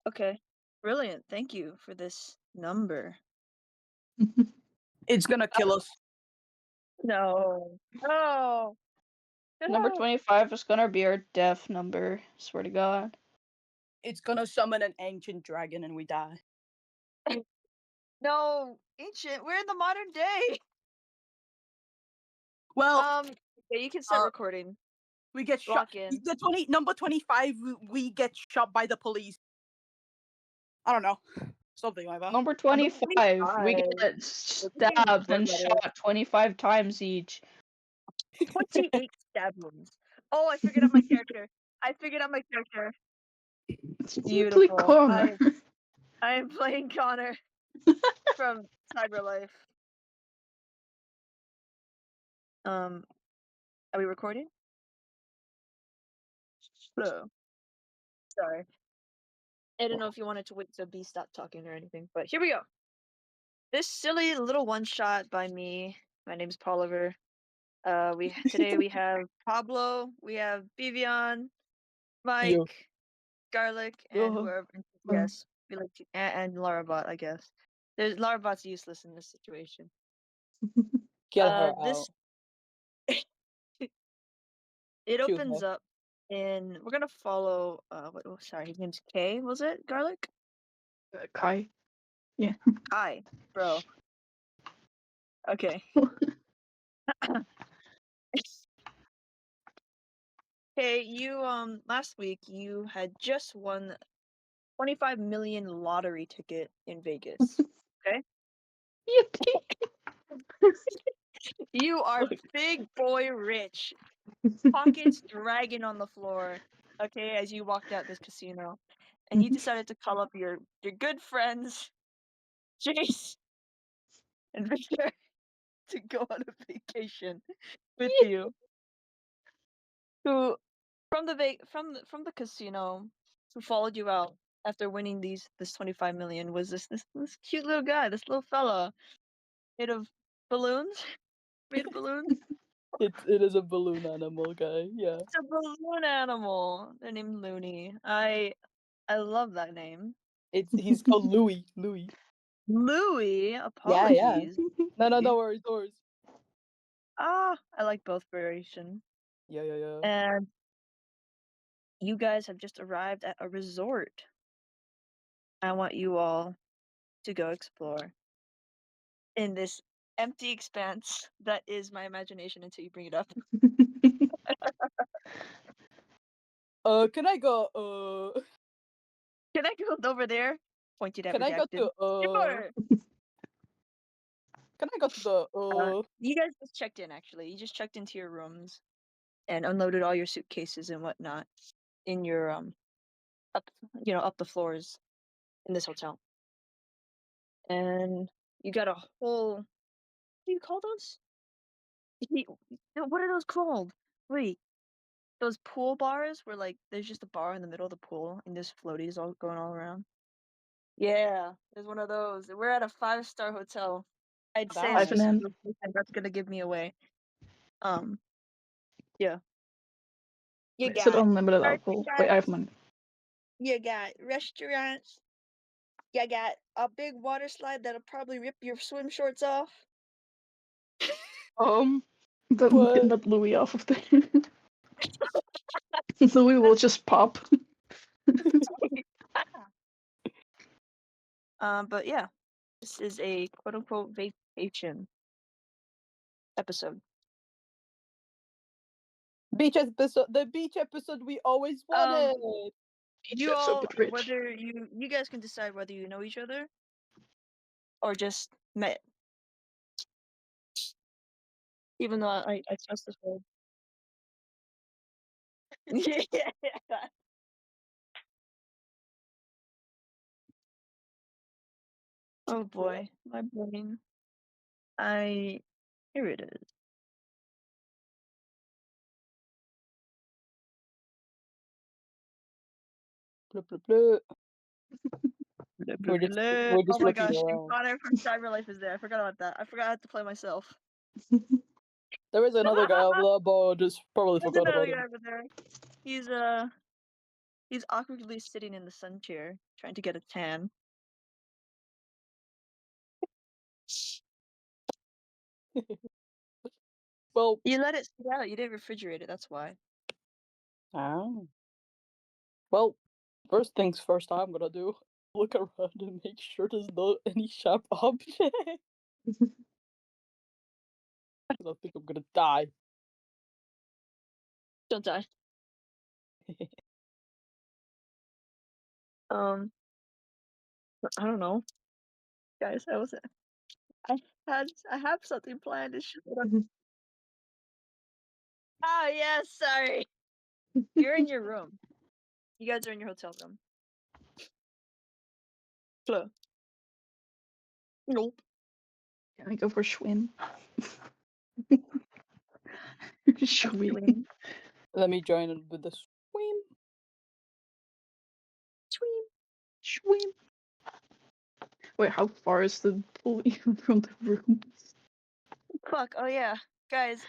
Okay. Brilliant. Thank you for this number. It's gonna kill us. No. No. Number No. 25 is gonna be our death number. Swear to God. It's gonna summon an ancient dragon and we die. No. Ancient. We're in the modern day. Well, Okay, you can start uh, recording. we get shot. Lock in. The number 25. We get shot by the police. I don't know, something like that. Number Number 25, we 25. get We're getting stabbed and blood letter. shot 25 times each. 28 stab wounds. Oh, I figured out my character. I figured out my character. It's Beautiful. Connor. I am playing Connor from CyberLife. Are we recording? Hello. Sorry. I don't know if you wanted to wait till B stopped talking or anything, but here we go. This silly little one shot by me. My name's Poliver. Today we have Pablo, we have Vivian, Mike, Garlic, and whoever. Yes, we like to, and Larabot, I guess. Larabot's useless in this situation. Get her This out. it Shoot opens her. up, and we're gonna follow. Sorry, his name's Kay. Was it Garlic? Kai. Yeah. Hi, bro. Okay. Hey, you last week you had just won 25 million lottery ticket in Vegas. Okay? Yippee! You are big boy rich. Pockets dragging on the floor. Okay, as you walked out this casino. And you decided to call up your good friends, Jace and Victor, to go on a vacation with you. Who from the casino who followed you out after winning this 25 million was this cute little guy, this little fella made of balloons. Made of balloons. It is a balloon animal guy. Yeah. It's a balloon animal. They're named Looney. I love that name. He's called Louis. Louis. Louis. Yeah. Apologies. No worries. No worries. Ah, I like both variation. Yeah. And you guys have just arrived at a resort. I want you all to go explore in this empty expanse that is my imagination until you bring it up. Can I go? Can I go over there? Pointed at Can I go redacted. to? Sure. Can I go to the? You guys just checked in. Actually, you just checked into your rooms and unloaded all your suitcases and whatnot in your up up the floors in this hotel. And you got a whole. What do you call those? What are those called? Wait, those pool bars where like there's just a bar in the middle of the pool and there's floaties all going all around. Yeah, there's one of those. We're at a 5-star hotel. I'd say a Nice. specific location that's gonna give me away. Yeah. You Is it got unlimited alcohol? Wait, I have money. you got restaurants. You got a big water slide that'll probably rip your swim shorts off. Get that Louis off of there. Louis will just pop. But yeah, this is a quote unquote vacation episode. Beach episode. The beach episode we always wanted. You all, whether you guys can decide whether you know each other or just met. Even though I trust this word. Yeah. Oh boy, my brain. Here it is. Blah, blah, blah. We're just oh my looking gosh, around. Connor from CyberLife is there. I forgot about that. I forgot I had to play myself. There is another guy over there, but just probably There's forgot another about guy him. over there. He's He's awkwardly sitting in the sun chair, trying to get a tan. Well, You let it sit out. You didn't refrigerate it. That's why. oh. Well, first things first, I'm gonna do look around and make sure there's not any sharp objects. 'Cause I think I'm gonna die. Don't die. Um, I don't know, guys. I have something planned. It's just oh yes, sorry. You're in your room. You guys are in your hotel room. Flo. Nope. Can I go for swim? Swim. Swim. Let me join in with the swim. Swim. Swim. Wait, how far is the pool even from the room? Fuck. Oh yeah, guys.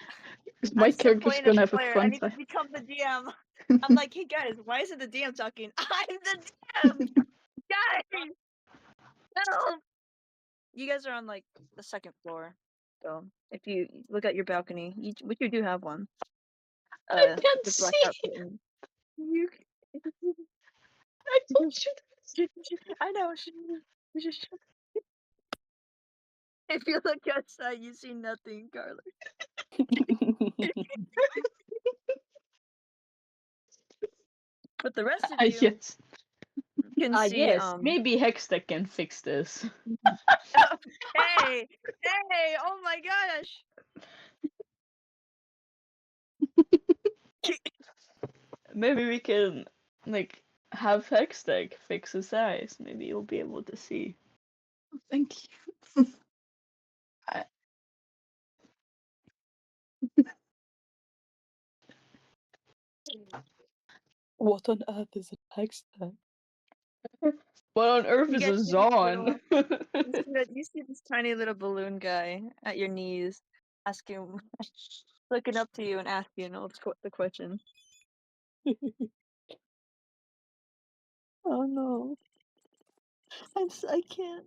My I'm still character's playing as gonna a have a player. I fun need to time. become the DM. I'm like, hey guys, why isn't the DM talking? I'm the DM. Guys, no. You guys are on like the second floor, so if you look at your balcony, which you do have one, I can't the see. blackout curtain. You. I told you. I know. If you look outside, you see nothing, Carla. But the rest of you Yes. can see. Yes. Maybe Hextech can fix this. Hey, hey! Oh my gosh! Maybe we can like have Hextech fix his eyes. Maybe you'll be able to see. Oh, thank you. I- What on earth is a text tag? What on earth You is a guys see this Zon? little. You see this tiny little balloon guy at your knees, asking, looking up to you and asking all the questions. Oh no! I can't.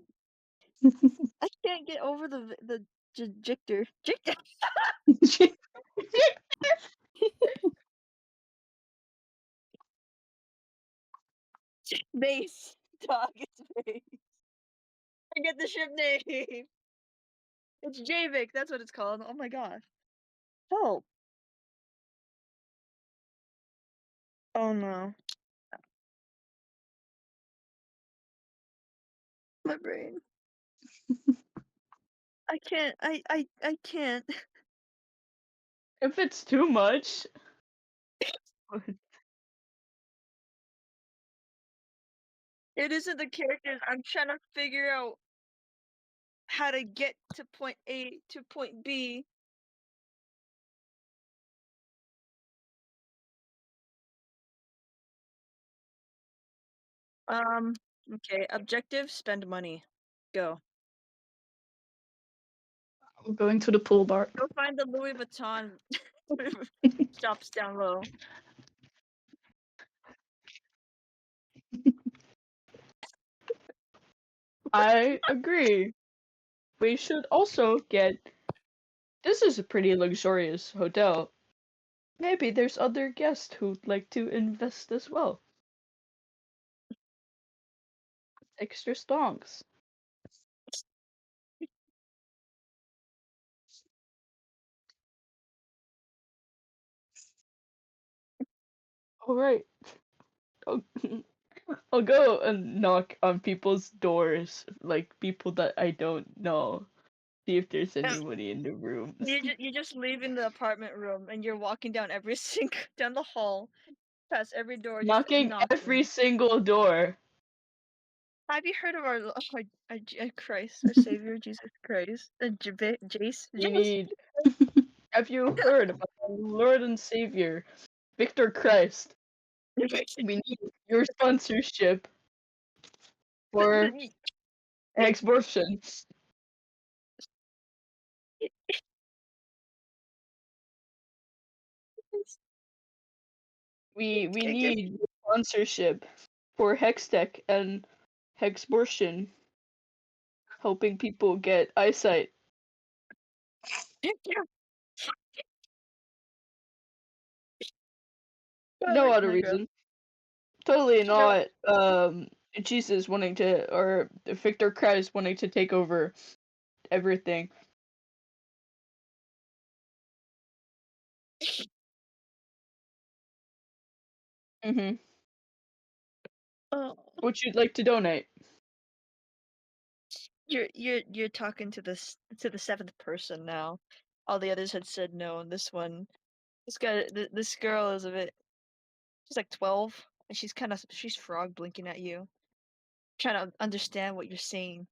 I can't get over the jictor. Jictor. Base. Dog. It's base. I get the ship name. It's Javik. That's what it's called. Oh my gosh. Help. Oh no. My brain. I can't. I can't. If it's too much. It isn't the characters. I'm trying to figure out how to get to point A to point B. Okay. Objective: spend money. Go. I'm going to the pool bar. Go find the Louis Vuitton shops down low. I agree. We should also get. This is a pretty luxurious hotel. Maybe there's other guests who'd like to invest as well. Extra stonks. Alright. I'll, I'll go and knock on people's doors, like people that I don't know. See if there's anybody in the rooms. You're just leaving the apartment room and you're walking down every single down the hall, past every door, just Knocking every knocking. single door. Have you heard of our Christ, our Savior Jesus Christ, Jace? We Jace. need. Have you heard about our Lord and Savior, Victor Christ? We need your sponsorship for extortion. We I guess need your sponsorship for Hextech and Hexbortion, helping people get eyesight. I No like other Minecraft. reason. Totally No, not Jesus wanting to, or Victor Christ wanting to take over everything. Mhm. oh, Would you like to donate? you're talking to the seventh person now. All the others had said no, and this girl is a bit. She's like 12, and she's frog blinking at you, trying to understand what you're saying,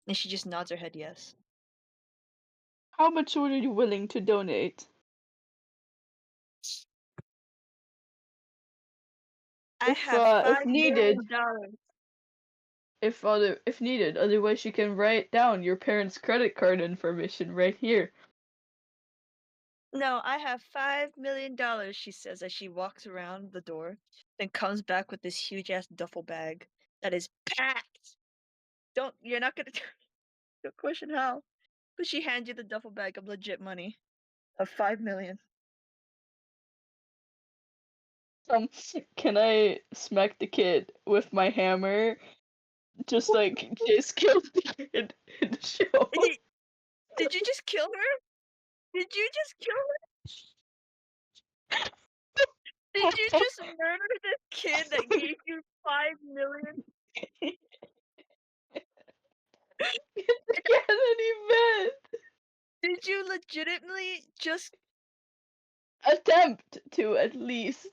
and she just nods her head yes. How much are you willing to donate? I have five If needed, million dollars. if needed, otherwise you can write down your parents' credit card information right here. No, I have $5 million, she says as she walks around the door, then comes back with this huge ass duffel bag that is packed. You're not gonna don't question how. But she hands you the duffel bag of legit money of 5 million. Um, can I smack the kid with my hammer, just like Jace killed the kid in the show? Did you just kill her? Did you just kill her? Did you just murder this kid that gave you 5 million? Get an event. Did you legitimately just Attempt to at least.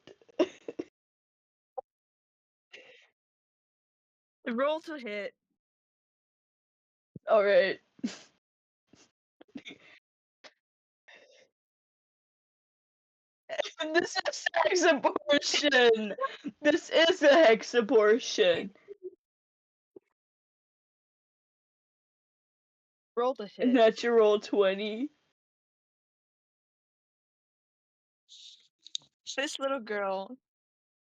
roll to hit? All right. This is hex abortion. This is a hex abortion. Roll to hit. Natural 20. This little girl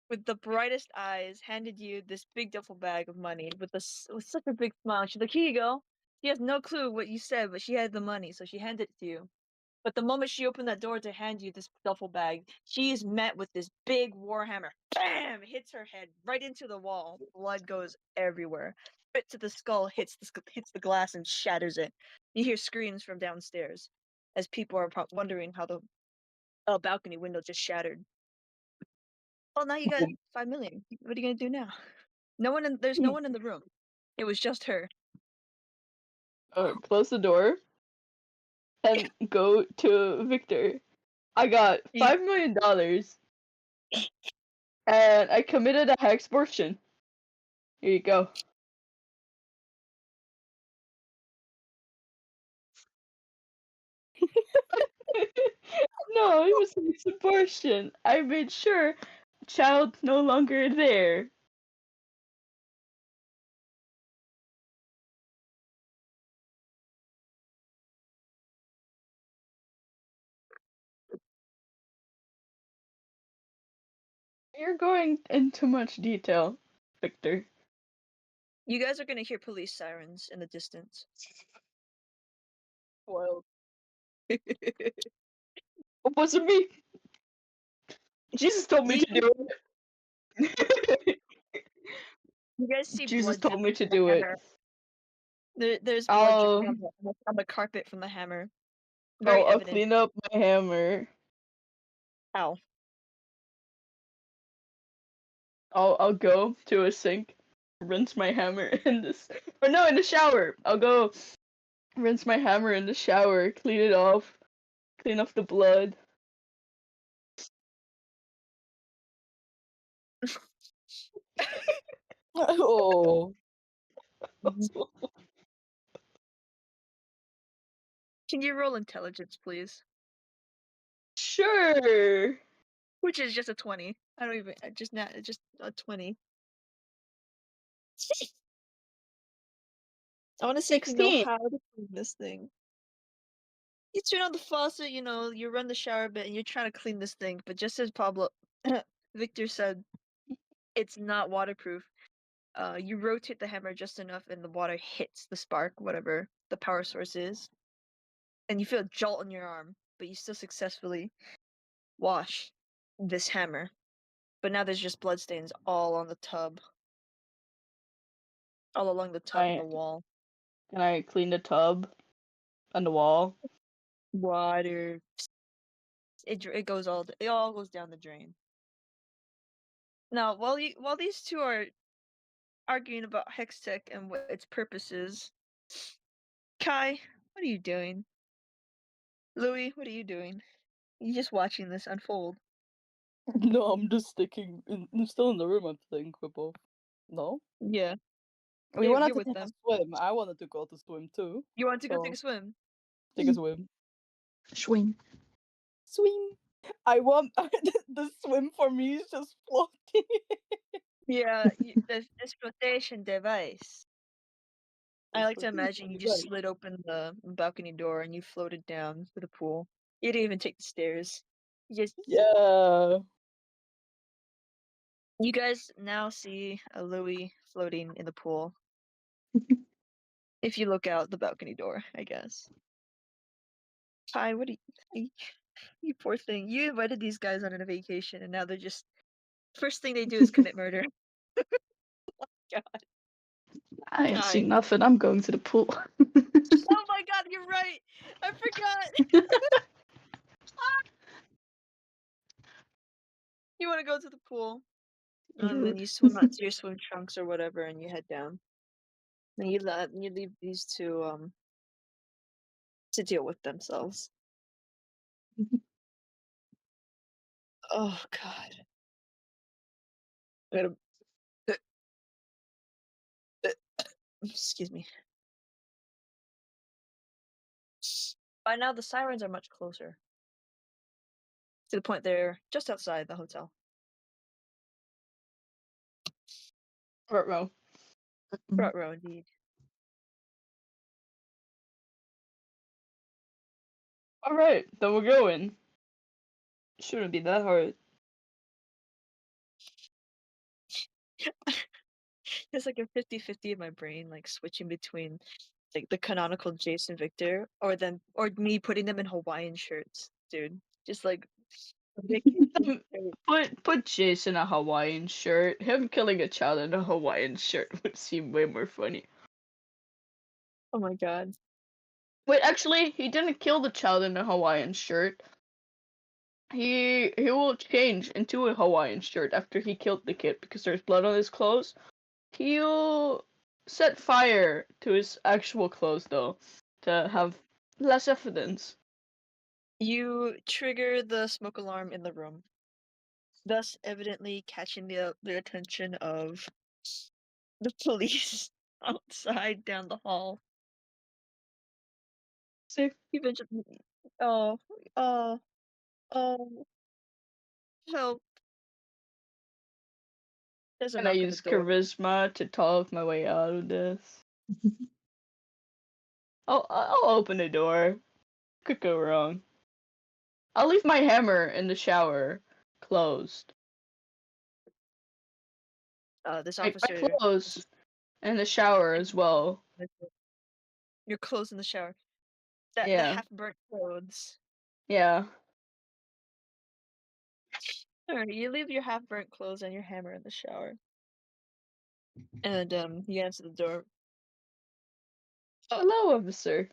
with the brightest eyes handed you this big duffel bag of money with such a big smile. She's like, "Here you go." She has no clue what you said, but she had the money, so she handed it to you. But the moment she opened that door to hand you this duffel bag, she is met with this big warhammer. Bam! Hits her head right into the wall. Blood goes everywhere. Bit to the skull hits the glass and shatters it. You hear screams from downstairs as people are wondering how the balcony window just shattered. Well, now you got 5 million. What are you gonna do now? There's no one in the room. It was just her. Close the door and go to Victor. I got You, $5 million and I committed a hex abortion. Here you go. No, it was an abortion. I made sure child no longer there. You're going into much detail, Victor. you guys are gonna hear police sirens in the distance. Well, it wasn't me. Jesus told me you, to do it. you guys see Jesus blood told me dripping to from the do it. hammer. There's blood dripping I'll on the carpet from the hammer. Very I'll evident. clean up my hammer. Ow. I'll go to a sink, rinse my hammer in this, or no, in the shower. I'll go rinse my hammer in the shower, clean it off, clean off the blood. Oh. Can you roll intelligence, please? Sure. Which is just a 20. I don't even. Just a 20. I want to see if you know 16. how to clean this thing. You turn on the faucet, you run the shower bit, and you're trying to clean this thing. But just as Victor said, It's not waterproof. You rotate the hammer just enough, and the water hits the spark, whatever the power source is, and you feel a jolt on your arm, but you still successfully wash this hammer. But now there's just bloodstains all on the tub, all along the tub and I the wall. can I clean the tub and the wall? Water. It goes it all goes down the drain. Now, while these two are arguing about Hextech and what its purpose is, Kai, what are you doing? Louis, what are you doing? You just watching this unfold. No, I'm just I'm still in the room, I think, we're both. No? Yeah, We wanted you're to with take a them. swim. I wanted to go to swim too. You want to go take So, a swim? take a swim. Swing. Swim! I want. The swim for me is just floating. Yeah, this flotation device. I like to It's imagine you just slid open the balcony door and you floated down to the pool. You didn't even take the stairs. You just Yeah. You guys now see a Louis floating in the pool. If you look out the balcony door, I guess. Hi, what are you, you poor thing. You invited these guys on a vacation and now they're just first thing they do is commit murder. God. I ain't Kai. seen nothing. I'm going to the pool. Oh my god, you're right. I forgot. You want to go to the pool and then you swim out to your swim trunks or whatever and you head down. And you leave these two to deal with themselves. Oh god. I gotta excuse me. By now, the sirens are much closer. To the point they're just outside the hotel. Ruh-roh. Front row, indeed. Alright, then we're going. Shouldn't be that hard. It's like a 50-50 in my brain, like switching between like the canonical Jason Victor or me putting them in Hawaiian shirts, dude. Just like vacation shirt. Put Jason in a Hawaiian shirt. Him killing a child in a Hawaiian shirt would seem way more funny. Oh my god. Wait, actually, he didn't kill the child in a Hawaiian shirt. He will change into a Hawaiian shirt after he killed the kid because there's blood on his clothes. He'll set fire to his actual clothes though to have less evidence. You trigger the smoke alarm in the room, thus evidently catching the attention of the police outside down the hall. See, Eventually, oh, oh, oh, help. There's a can I knock on the use door. charisma to talk my way out of this? I'll open the door. Could go wrong. I'll leave my hammer in the shower closed. This My officer, clothes in the shower as well. your clothes in the shower. That the Yeah, half burnt clothes. yeah. Alright, you leave your half burnt clothes and your hammer in the shower. And you answer the door. Oh, Hello, officer.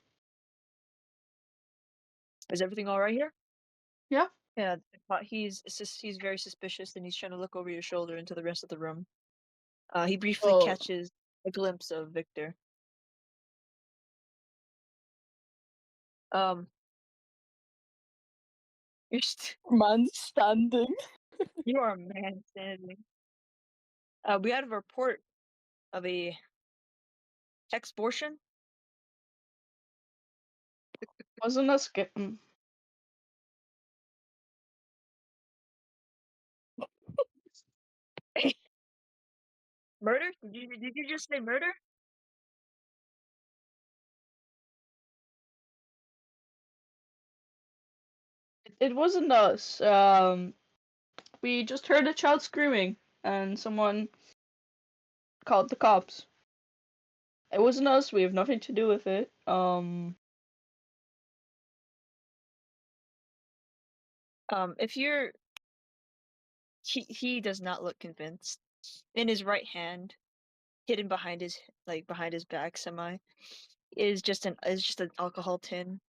is everything alright here? Yeah. Yeah, but he's very suspicious and he's trying to look over your shoulder into the rest of the room. He briefly Oh, catches a glimpse of Victor. Um, you're Man standing. you are a man standing. We had a report of a extortion. wasn't that scary? Murder? Did you just say murder? It wasn't us. We just heard a child screaming. and someone called the cops. It wasn't us. We have nothing to do with it. If you're he does not look convinced. In his right hand, hidden behind his behind his back semi, is just an alcohol tin,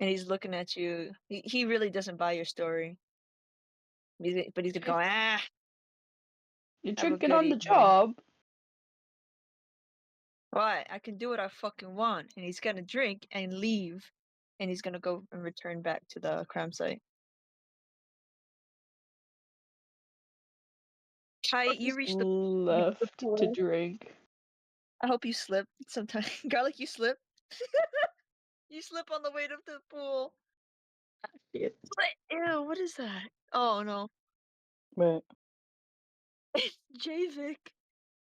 and he's looking at you. He really doesn't buy your story. But he's gonna go, You're have a drinking good on the evening. job. Why? I can do what I fucking want. And he's gonna drink and leave, and he's gonna go and return back to the crime site. Kai, Or you just reach the left to pool. drink. I hope you slip sometime. Garlic, you slip. You slip on the way to the pool. Shit. Ew, what is that? Oh no. Wait. It's Javik.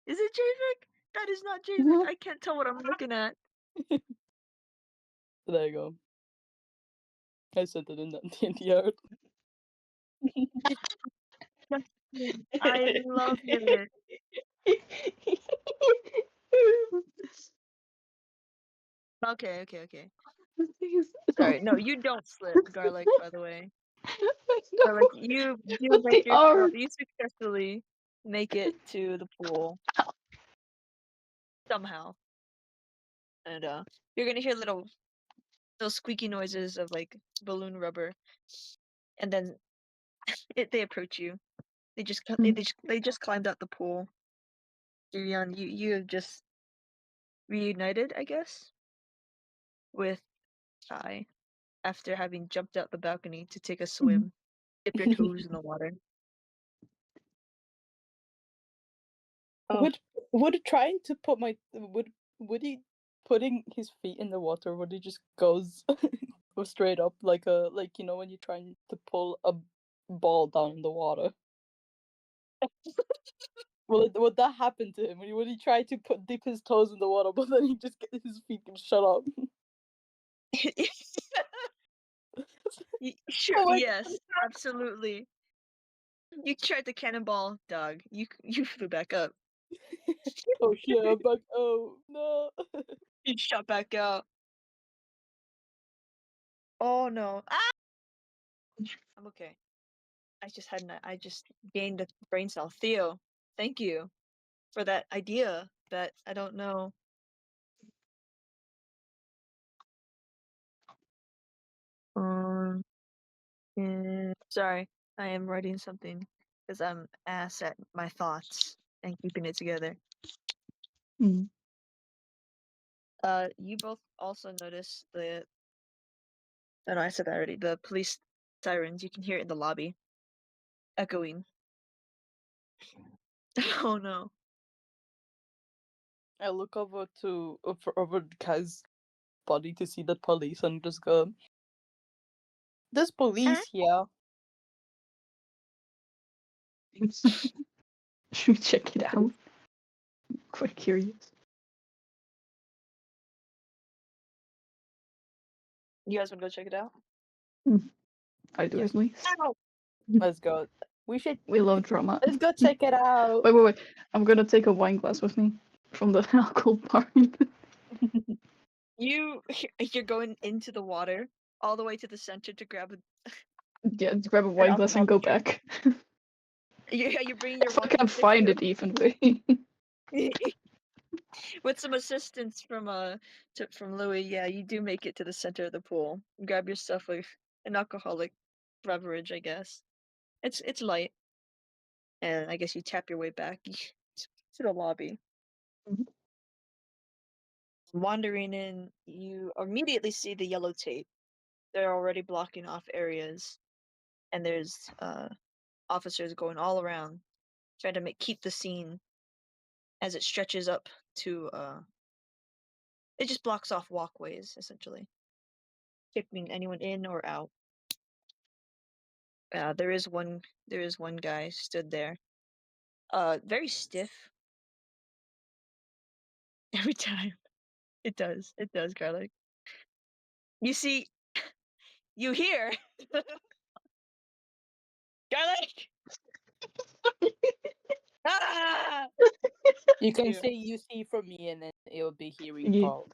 Is it Javik? That is not Javik. I can't tell what I'm looking at. There you go. I sent it in the art. I love it. Okay. The thing is, Sorry. No, you don't slip, Garlic, by the way. Garlic, no, you but make they yourself are. you successfully make it to the pool somehow. And you're gonna hear little squeaky noises of like balloon rubber. And then they approach you. They just climbed out the pool. Gideon, you have just reunited, I guess, with Kai after having jumped out the balcony to take a swim, dip your toes in the water. Oh, Would would trying to put my would he putting his feet in the water, would he just goes go straight up like when you're trying to pull a ball down in the water? Would that happen to him? Would he try to dip his toes in the water, but then he just get his feet and shut up? Sure, Oh my yes, absolutely. You tried the cannonball, dog. You flew back up. oh shit, I'm back. Oh no. You shot back out. Oh no. Ah! I'm okay. I just gained a brain cell. Theo, thank you for that idea that I don't know. Um, sorry, I am writing something because I'm ass at my thoughts and keeping it together. Mm. You both also notice the. Oh no, I said that already. The police sirens. You can hear it in the lobby, echoing. Oh no. I look over the guy's body to see the police and just go, "There's Ah! police here." Should we check it out? Quite curious. You guys want to go check it out? I do Yes, at least. Ow! let's go. We should We love drama. let's go check it out. Wait. I'm gonna take a wine glass with me from the alcohol part. You're going into the water all the way to the center to grab Yeah, just grab a an wine glass and go alcoholic drink. back. You're bringing your If I walking can't stick find too. it even, wait. With some assistance from Louis, yeah, you do make it to the center of the pool. Grab your stuff with an alcoholic beverage, I guess. It's light, and I guess you tap your way back to the lobby. Mhm. Wandering in, you immediately see the yellow tape. They're already blocking off areas, and there's officers going all around trying to keep the scene as it stretches up to it just blocks off walkways essentially, keeping anyone in or out. There is one guy stood there, very stiff. Every time. It does, Garlic. You see, you hear Garlic. Ah! You can You. say you see from me, and then it'll be hearing You, Paul.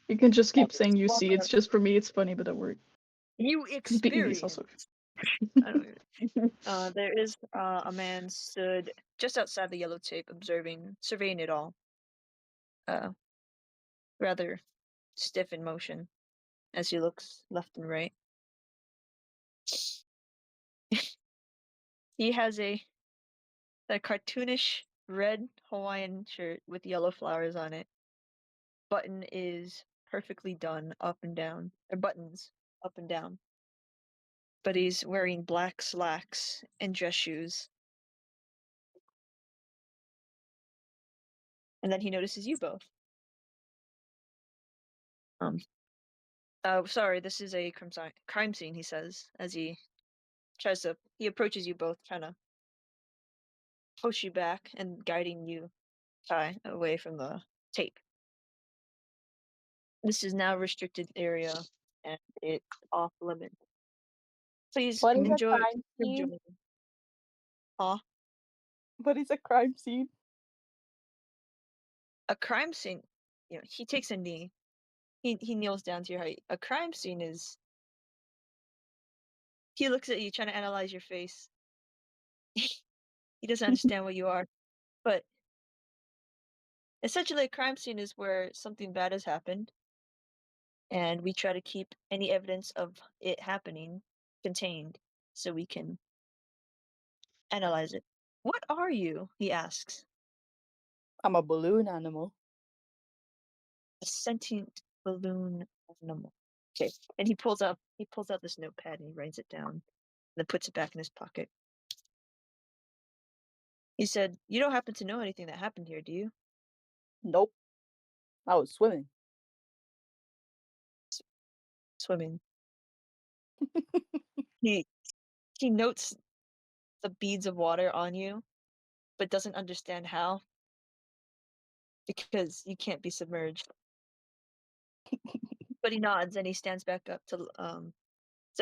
you can just keep That saying is you see. It's wonderful. just for me. It's funny, but that word. You He's experience. also. I don't even. There is a man stood just outside the yellow tape, surveying it all. Rather stiff in motion as he looks left and right. He has a cartoonish red Hawaiian shirt with yellow flowers on it. Button is perfectly done up and down, or buttons up and down. But he's wearing black slacks and dress shoes. And then he notices you both. Sorry, this is a crime scene, he says, as he approaches you both, trying to push you back and guiding you, Ty, away from the tape. This is now restricted area, and it's off limits. Please What is a enjoy. crime scene? Enjoy. Huh? What is a crime scene? A crime scene. He takes a knee. He kneels down to your height. A crime scene is. He looks at you, trying to analyze your face. He doesn't understand what you are, but essentially, a crime scene is where something bad has happened, and we try to keep any evidence of it happening contained, so we can analyze it. What are you? He asks. I'm a balloon animal. A sentient balloon animal. Okay. And he pulls out this notepad and he writes it down and then puts it back in his pocket. He said, "You don't happen to know anything that happened here, do you?" Nope. I was swimming. Swimming. He he notes the beads of water on you, but doesn't understand how, because you can't be submerged. But he nods and he stands back up to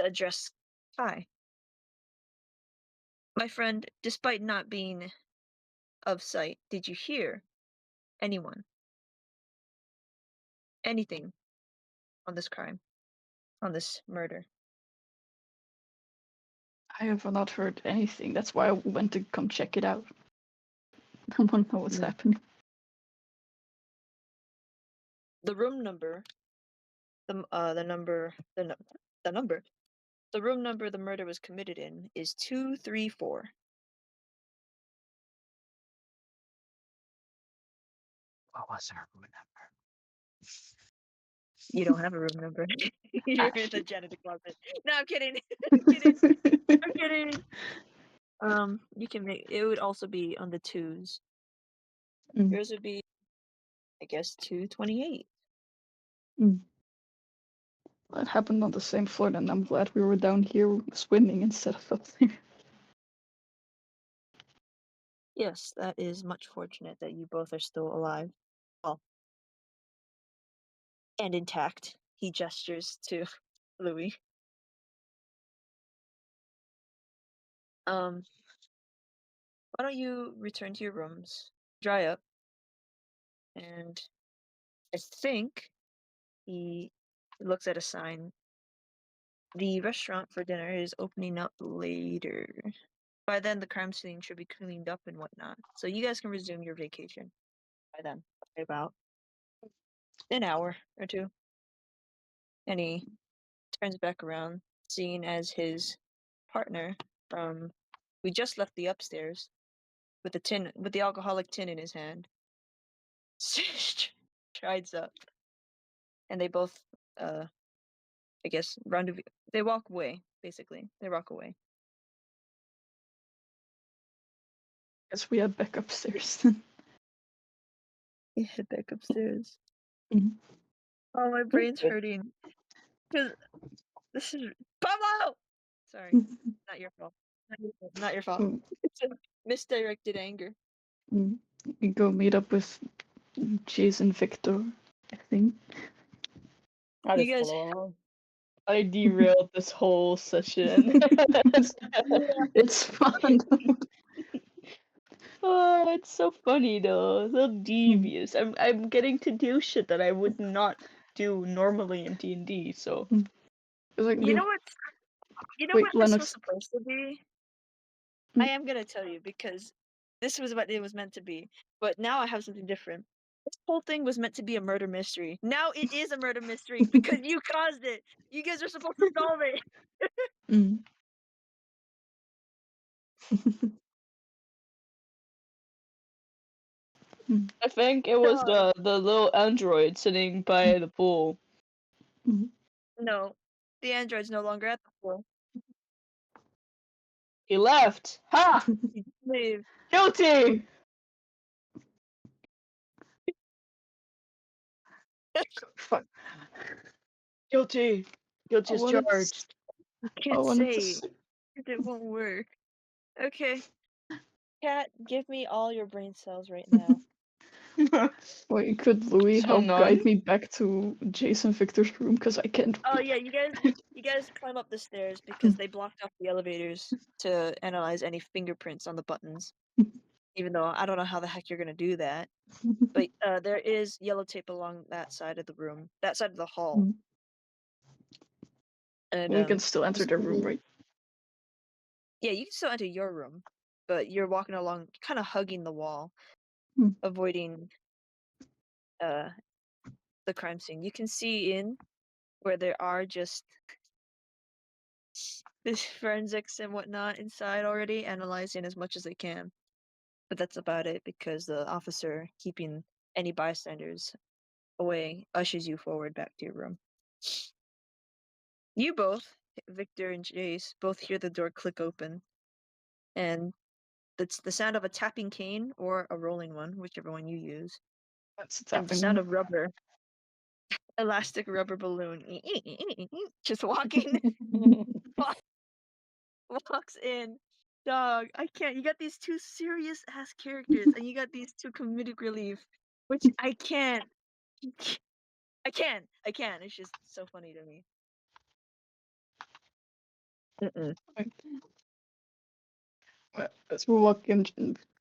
address Kai. My friend, despite not being of sight, did you hear anyone? Anything on this crime? On this murder? I have not heard anything. That's why I went to come check it out. I want to know what's Mm. happening. The room number, the number, the number, the room number the murder was committed in is 234. What was her room You don't have a room number. You're in the number? janitor closet. No, I'm kidding. I'm kidding. I'm kidding. You can make it would also be on the twos. Mm, Yours would be, I guess, 228. mm. Well, it happened on the same floor, and I'm glad we were down here swimming instead of up there. Yes, that is much fortunate that you both are still alive. Well, and intact. He gestures to Louis. Um, why don't you return to your rooms, dry up, and I think he looks at a sign. The restaurant for dinner is opening up later. By then, the crime scene should be cleaned up and whatnot. So you guys can resume your vacation by then, by about an hour or two. And he turns back around, seeing as his partner from we just left the upstairs with the alcoholic tin in his hand strides up, and they both I guess rendezvous. They walk away, basically. They walk away. Guess we had back upstairs. They head back upstairs. Mhm. Oh, my brain's Good. hurting. Cause this is Pablo. Sorry, not your fault. Not your fault. Mm, It's a misdirected anger. mm. We go meet up with Chase and Victor, I think. I You just guys, follow along. I derailed this whole session. yeah, It's fun. Oh, it's so funny though. So devious. I'm getting to do shit that I would not do normally in D&D. So It's like You know what? You know wait, what this was Lennox. supposed to be? Mm. I am gonna tell you because this was what it was meant to be. But now I have something different. This whole thing was meant to be a murder mystery. Now it is a murder mystery because you caused it. You guys are supposed to solve it. Mm. I think it was Dog. the little android sitting by the pool. No, the android's no longer at the pool. He left. Ha! Leave. Guilty. Fuck. Guilty. Guilty I as wanted to. charged. I I can't wanted to. say it won't work. Okay, Cat, give me all your brain cells right now. Wait, could Louis So help none. guide me back to Jason Victor's room? Because I can't Oh read. yeah, you guys climb up the stairs because they blocked off the elevators to analyze any fingerprints on the buttons. Even though I don't know how the heck you're gonna do that. But there is yellow tape along that side of the room, that side of the hall. Mm. And We can still enter this the room, right? yeah, you can still enter your room, but you're walking along, kind of hugging the wall, Hmm. avoiding the crime scene. You can see in where there are just this forensics and whatnot inside already, analyzing as much as they can. But that's about it because the officer keeping any bystanders away ushers you forward back to your room. You both, Victor and Jace, both hear the door click open, and that's the sound of a tapping cane or a rolling one, whichever one you use, That's a and the tapping sound one. of rubber, elastic rubber balloon, just walking, walks in. Dog, I can't. You got these two serious ass characters, and you got these two comedic relief, which I can't. I can. It's just so funny to me. Mm-mm. As we're walking,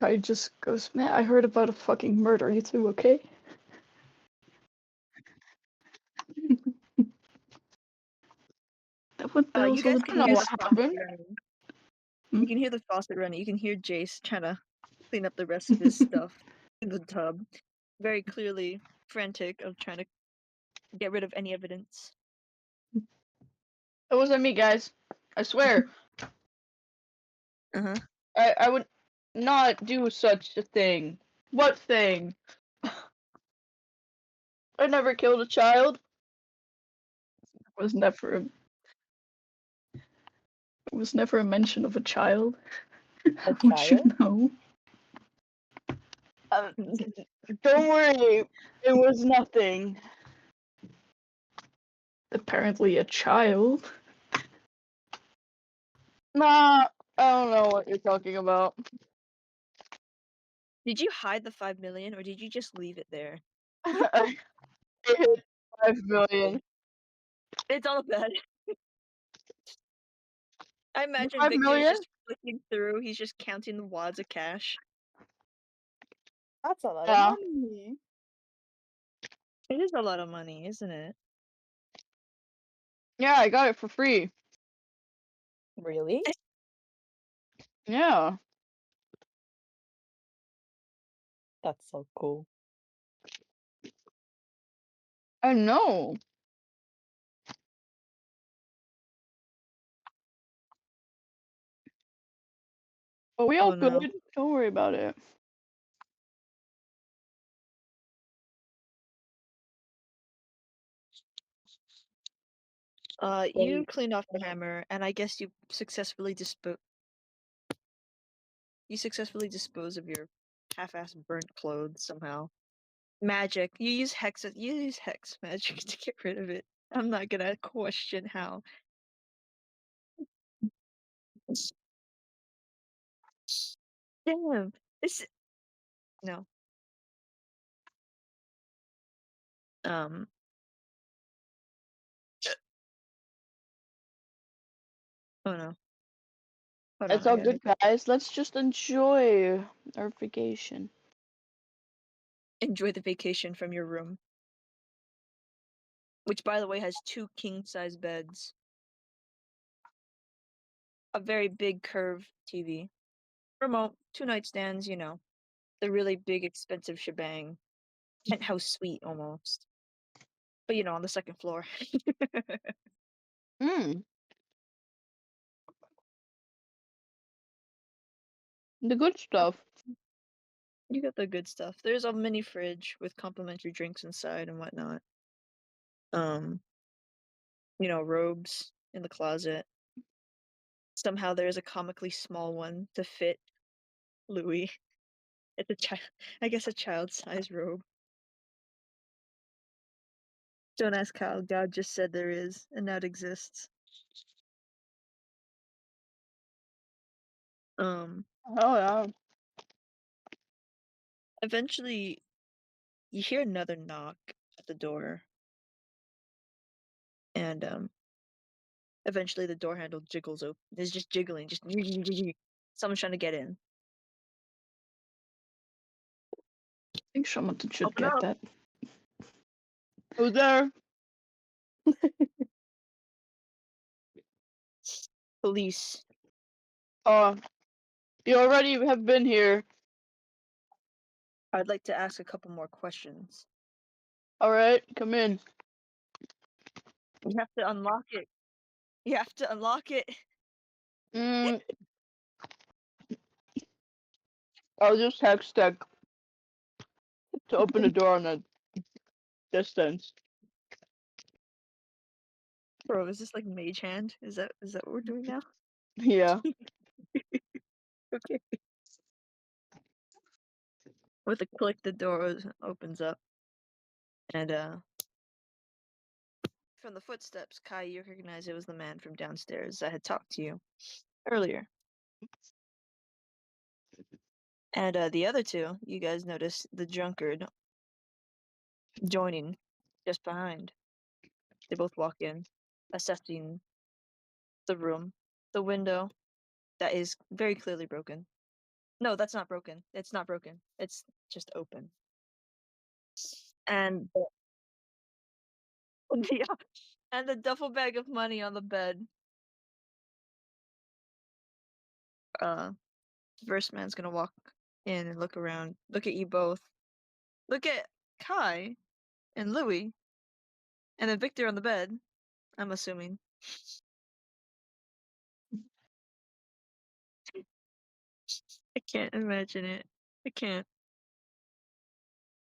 Kai just goes, "Man, I heard about a fucking murder. You two okay?" What the You hell's all guys the I can don't know hear what the police? faucet happened. running. Hmm? You can hear the faucet running. You can hear Jace trying to clean up the rest of his stuff in the tub. Very clearly frantic of trying to get rid of any evidence. It wasn't me, guys. I swear. Uh-huh. I would not do such a thing. What thing? I never killed a child. Was never a, was never a mention of a child. A How would you child? know? Um, don't worry. It was nothing. Apparently a child. Nah, I don't know what you're talking about. Did you hide the 5 million or did you just leave it there? I hit 5 million. It's all bad. I imagine Five Victor's million? just flicking through. He's just counting the wads of cash. That's a lot of Yeah. money. It is a lot of money, isn't it? Yeah, I got it for free. Really? Yeah. That's so cool. I know. But we all Oh no. good. Don't worry about it. You Wait. cleaned off the hammer, and I guess you successfully dispose of your half-ass burnt clothes somehow. Magic. You use hex magic to get rid of it. I'm not gonna question how. Damn. This no. Um oh no. Hold on, It's I all gotta. good, guys. Let's just enjoy our vacation. Enjoy the vacation from your room, which, by the way, has 2 king-size beds, a very big curved TV, remote, 2 nightstands, the really big, expensive shebang, penthouse suite almost, but on the second floor. Mm, the good stuff. You got the good stuff. There's a mini fridge with complimentary drinks inside and whatnot. Robes in the closet. Somehow there's a comically small one to fit Louis. It's a child, I guess a child-sized robe. Don't ask how. God just said there is, and now it exists. Um, Oh yeah. Eventually, you hear another knock at the door, and eventually the door handle jiggles open. It's just jiggling, just someone's trying to get in. I think someone should Open get up. that. Who's there? Police. Oh, you already have been here. I'd like to ask a couple more questions. All right, come in. You have to unlock it. You have to unlock it. Mm, I'll just text tech to open the door on a distance. Bro, is this like Mage Hand? Is that what we're doing now? Yeah. Okay. With a click, the door opens up, and from the footsteps, Kai, you recognize it was the man from downstairs that had talked to you earlier. And the other two, you guys notice the drunkard joining just behind. They both walk in, assessing the room, the window that is very clearly broken. No, that's not broken. It's not broken. It's just open. And the and the duffel bag of money on the bed. The first man's gonna walk in and look around, look at you both, look at Kai and Louis, and then Victor on the bed. I'm assuming. I can't imagine it. I can't.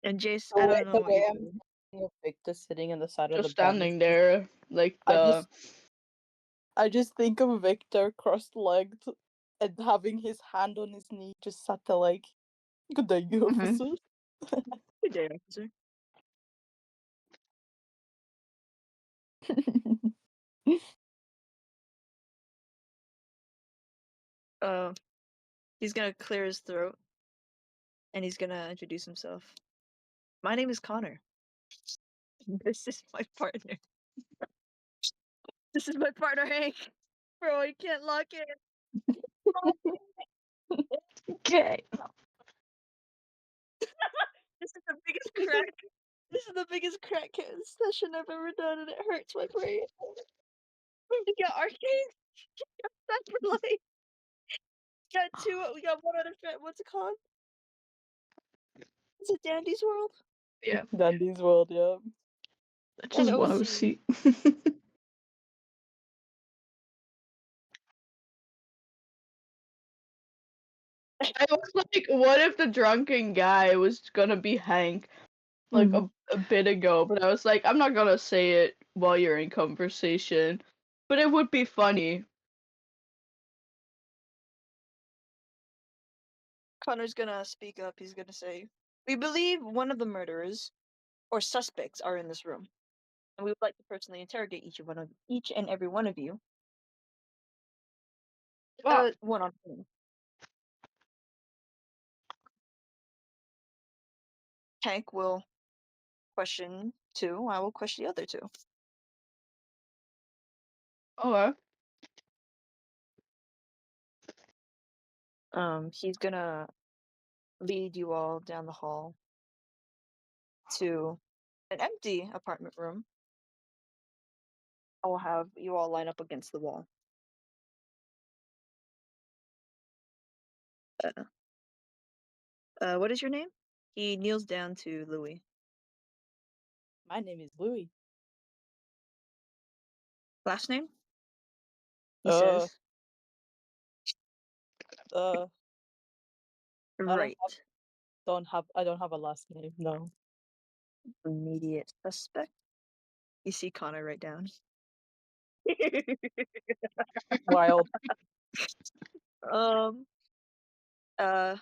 And Jace, I don't know The what way you're I'm doing. thinking of Victor sitting on the side of the Just bed is standing just there, like I the. just I just think of Victor cross-legged and having his hand on his knee, just sat there like, "Good day, Mhm. officer." Good day, officer. Uh, he's gonna clear his throat and he's gonna introduce himself. My name is Connor. This is my partner. This is my partner Hank. Bro, you can't lock it. Okay. This is the biggest crack. This is the biggest crackhead session I've ever done, and it hurts my brain. We got arcade. Cyber Light. Got two. We got one other. What's it called? Is it Dandy's World? Yeah, Dandy's World, yeah. I And just want to OC. see. I was like, what if the drunken guy was gonna be Hank, like a bit ago? But I was like, I'm not gonna say it while you're in conversation, but it would be funny. Connor's gonna speak up. He's gonna say, "We believe one of the murderers or suspects are in this room, and we would like to personally interrogate each and every one of you, Oh, one on one. Hank will question two. I will question the other two. okay. He's gonna lead you all down the hall to an empty apartment room. I will have you all line up against the wall. Uh, what is your name? He kneels down to Louis. My name is Louis. Last name? He Uh, says. uh, Right. I don't have a last name. No. Immediate suspect. You see Connor write down. Wild. um.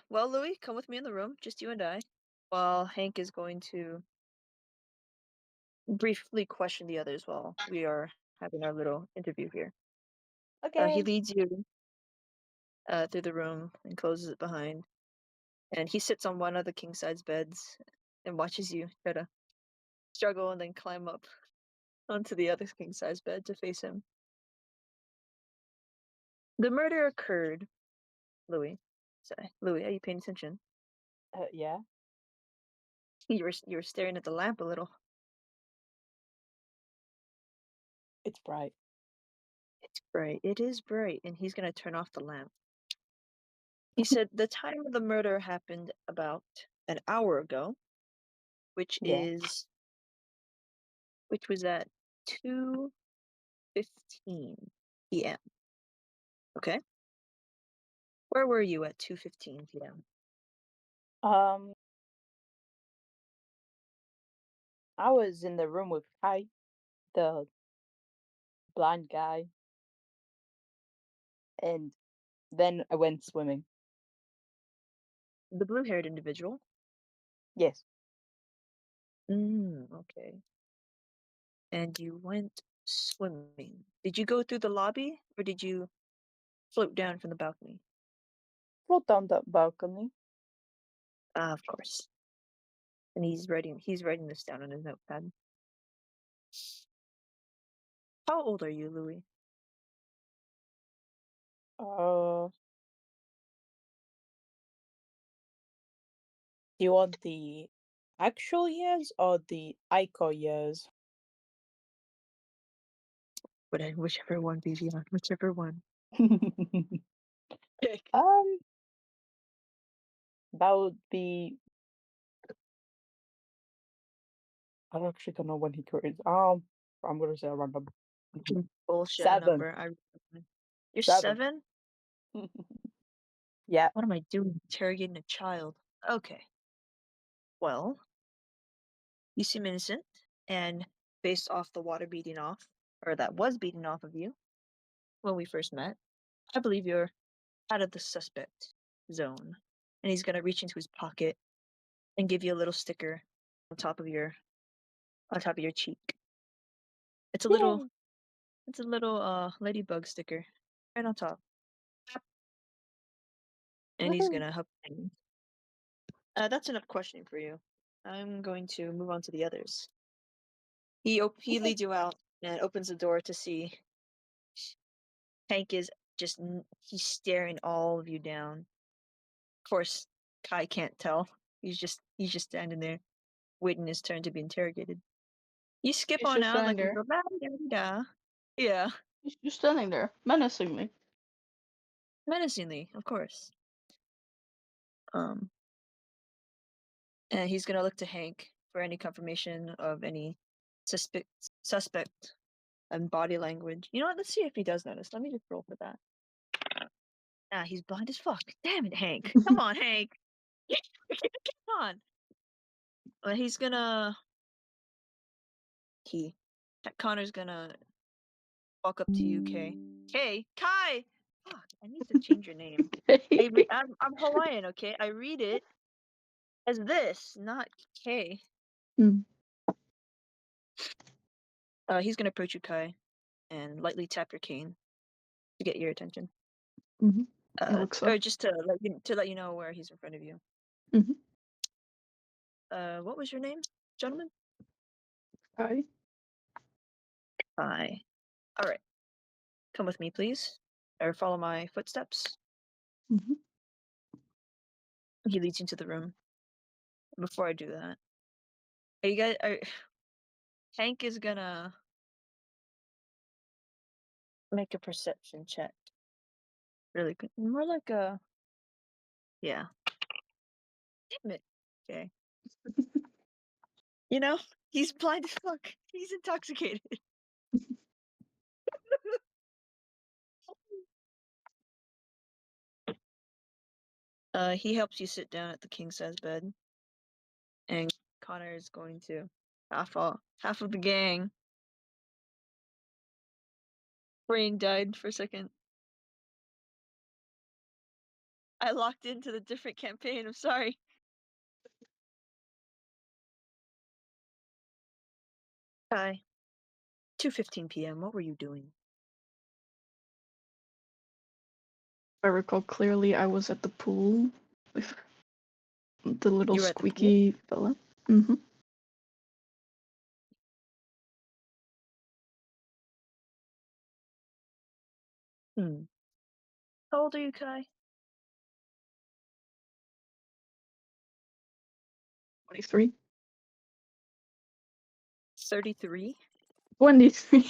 Well, Louis, come with me in the room, just you and I, while Hank is going to briefly question the others while we are having our little interview here. He Okay. leads you through the room and closes it behind, and he sits on one of the king size beds and watches you try to struggle and then climb up onto the other king size bed to face him. The murder occurred, Louis. Sorry, Louis, are you paying attention? Yeah. You were staring at the lamp a little. It's bright. It's bright. It is bright, and he's gonna turn off the lamp. He said the time of the murder happened about an hour ago, which Yeah. was at 2:15 p.m. Okay? Where were you at 2:15 p.m.? Um, I was in the room with Kai, the blind guy, and then I went swimming. The blue-haired individual? Yes. Okay. And you went swimming. Did you go through the lobby or did you float down from the balcony? Float down the balcony. Ah, of course. And he's writing this down on his notepad. How old are you, Louis? Uh, do you want the actual years or the ICO years? Whichever one, Vivian. Whichever one. Pick. um, that would be. I actually don't know when he created. I'm gonna say a random. Bullshit Seven. number. You're 7. 7? Yeah. What am I doing? Interrogating a child. Okay. Well, you seem innocent, and based off the water beating off, or that was beating off of you when we first met, I believe you're out of the suspect zone. And he's gonna reach into his pocket and give you a little sticker on top of your cheek. It's a little Yay. ladybug sticker right on top. And he's Woohoo. gonna help you. That's enough questioning for you. I'm going to move on to the others. He Okay. leads you out and opens the door to see Hank is he's staring all of you down. Of course, Kai can't tell. He's just standing there, waiting his turn to be interrogated. You skip He's on just out standing like we there. go da da da. Yeah, He's just standing there, menacingly. menacingly, of course. Um, and he's gonna look to Hank for any confirmation of any suspect suspect and body language. You know what? Let's see if he does notice. Let me just roll for that. Ah, he's blind as fuck. Damn it, Hank. Come on, Hank. Come on. He's gonna he Connor's gonna walk up to you, Kay. Kay, Kai. Fuck, I need to change your name. I'm Hawaiian, okay? I read it as this, not Kay. Mm. He's gonna approach you, Kai, and lightly tap your cane to get your attention. Mm-hmm. It looks Or up. just to let you know where he's in front of you. Mm-hmm. What was your name, gentlemen? Hi. Kai. All right, come with me, please, or follow my footsteps. Mm-hmm. He leads you into the room. Before I do that, are you guys? Hank is gonna make a perception check. Really good. More like a yeah. Damn it. Okay. You know, he's blind as fuck. He's intoxicated. He helps you sit down at the king size bed, and Connor is going to half of the gang. Brain died for a second. I locked into the different campaign. I'm sorry. Hi. 2:15 p.m. What were you doing? If I recall clearly, I was at the pool with the little You were at the pool? squeaky fella. Mm-hmm. Hmm. How old are you, Kai? 23. 33? 23.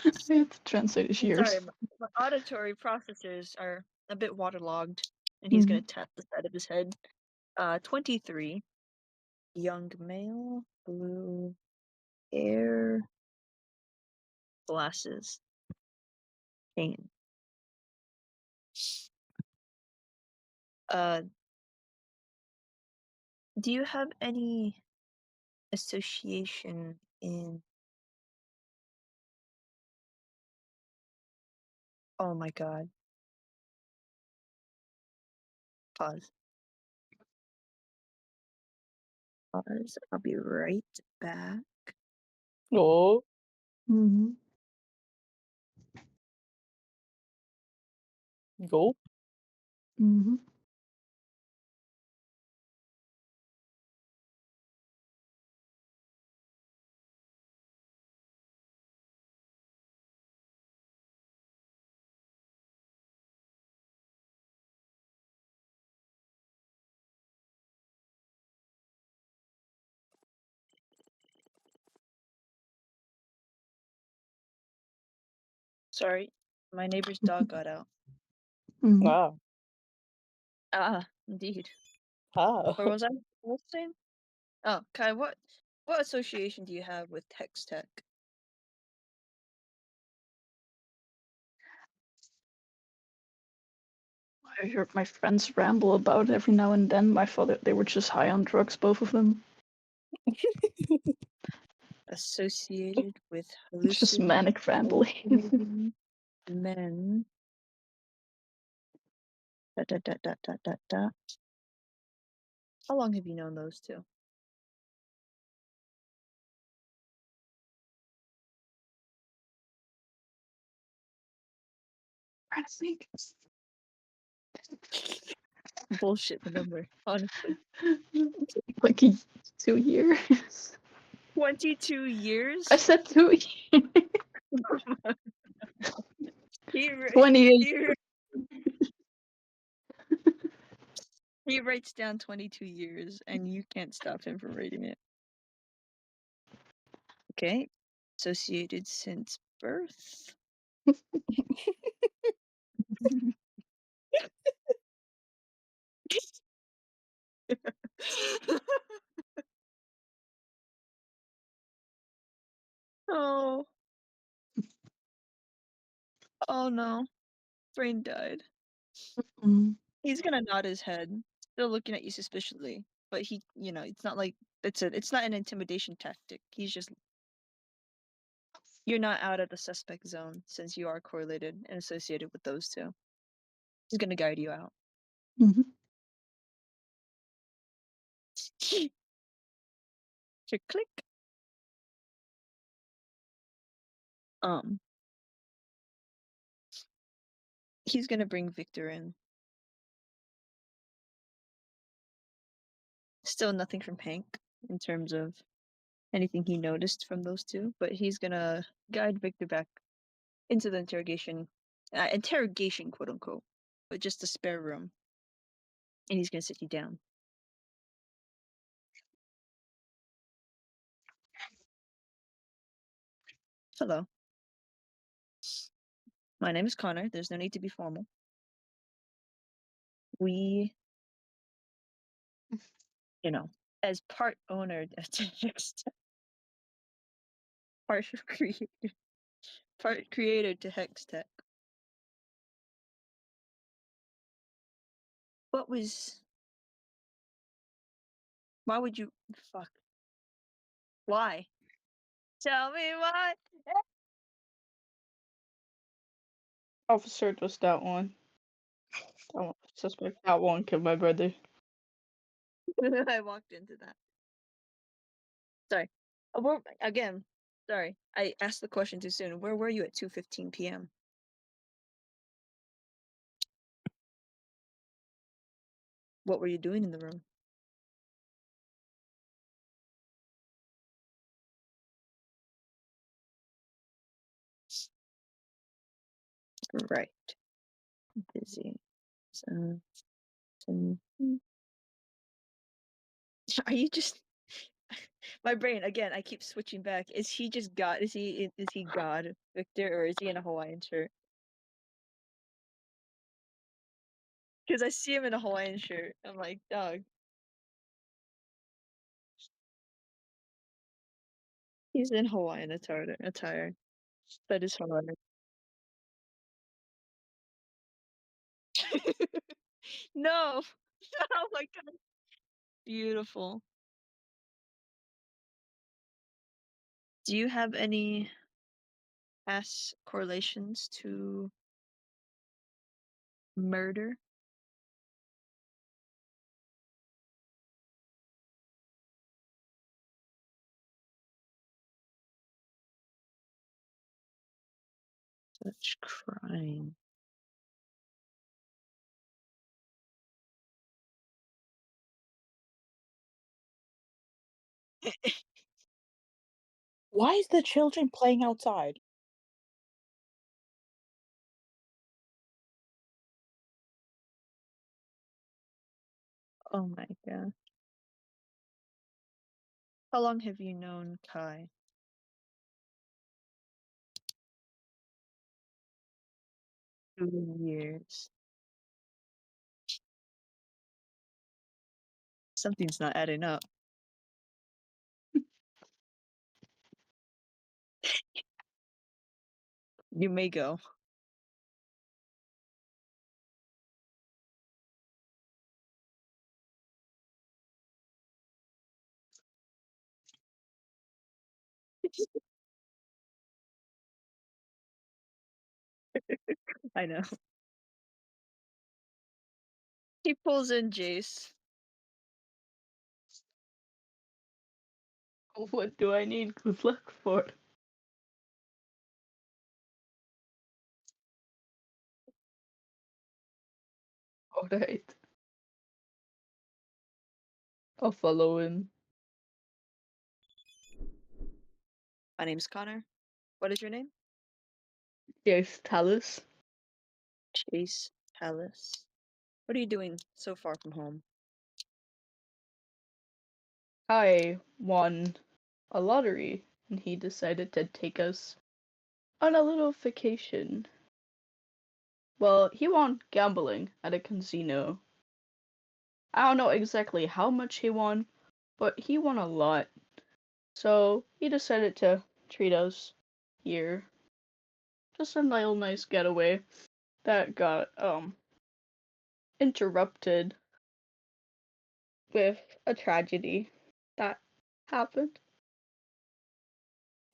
I have to translate his Sorry, years. my auditory processors are a bit waterlogged, and he's Mm-hmm. gonna tap the side of his head. 23. Young male, blue hair, glasses, cane. Uh, do you have any association in? Oh my god. Pause. Pause. I'll be right back. Oh, Mm-hmm. go. Mm-hmm. Sorry, my neighbor's dog got out. Mm-hmm. Ah, Ah, indeed. ah. Where was I? What was I saying? Oh, Kai, what association do you have with Hex Tech? I heard my friends ramble about it every now and then. I thought that they were just high on drugs, both of them. Associated with Just manic rambling. hallucinating men. Dot, dot, dot, dot, dot, dot, dot. How long have you known those two? I think Bullshit, the number, honestly. like 2 years. 22 I years? said 2 years. he, 28. he, he writes down 22 years, and you can't stop him from reading it. Okay. Associated since birth. Oh, oh no. Brain died. Mm. He's gonna nod his head, still looking at you suspiciously. But he, it's not like it's not an intimidation tactic. He's just you're not out of the suspect zone since you are correlated and associated with those two. He's gonna guide you out. Mm-hmm. Click click. Um, he's gonna bring Victor in. Still nothing from Hank in terms of anything he noticed from those two, but he's gonna guide Victor back into the interrogation, quote unquote, but just a spare room. And he's gonna sit you down. Hello. My name is Connor. There's no need to be formal. We, as part owner of Text, part creator, part creator to Hex Tech. Why would you, fuck, why? Tell me why. Officer, just that one. I suspect that one killed my brother. I walked into that. Sorry. Again, sorry. I asked the question too soon. Where were you at 2:15 p.m.? What were you doing in the room? Right. Busy. So, are you just my brain again? I keep switching back. Is he just God? Is he God, Victor, or is he in a Hawaiian shirt? Because I see him in a Hawaiian shirt. I'm like, dog. He's in Hawaiian attire. That is hilarious. No. Oh my god. Beautiful. Do you have any past correlations to murder? Such crime. Why is the children playing outside? Oh my god. How long have you known Kai? 2 years. Something's not adding up. You may go. I know. He pulls in Jace. What do I need good luck for? Alright. I'll follow him. My name's Connor. What is your name? Yes, Talus. Chase Palace. What are you doing so far from home? I won a lottery, and he decided to take us on a little vacation. Well, he won gambling at a casino. I don't know exactly how much he won, but he won a lot. So he decided to treat us here. Just a little nice getaway that got interrupted with a tragedy that happened.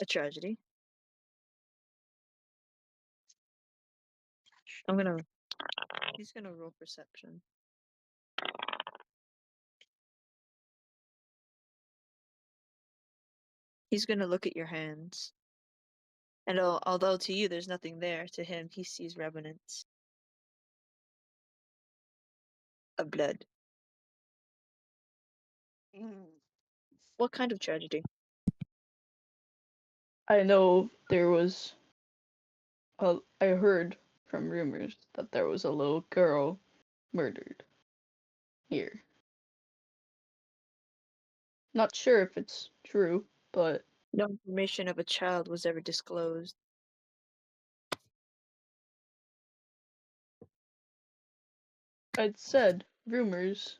A tragedy. I'm gonna. He's gonna roll perception. He's gonna look at your hands. And although to you there's nothing there, to him he sees remnants of blood. What kind of tragedy? I know there was I heard from rumors that there was a little girl murdered. here. Not sure if it's true, but No information of a child was ever disclosed. I'd said rumors.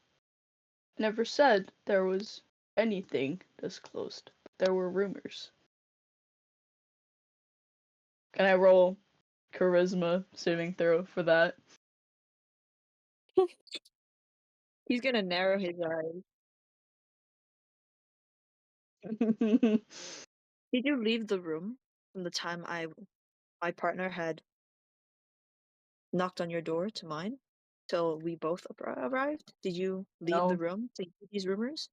Never said there was anything disclosed. There were rumors. Can I roll charisma saving throw for that? He's gonna narrow his eyes. Did you leave the room from the time my partner had knocked on your door to mine till we both arrived? Did you leave the No. room to hear these rumors?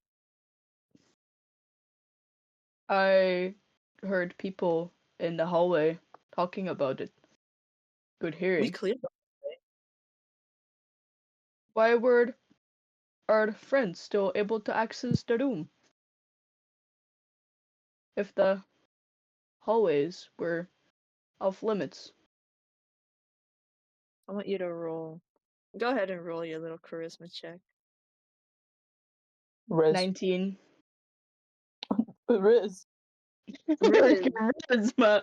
I heard people in the hallway talking about it. Good We hearing. cleared them. Why were our friends still able to access the room? If the hallways were off limits. I want you to roll. Go ahead and roll your little charisma check. Riz. 19. Riz. Riz. Charisma.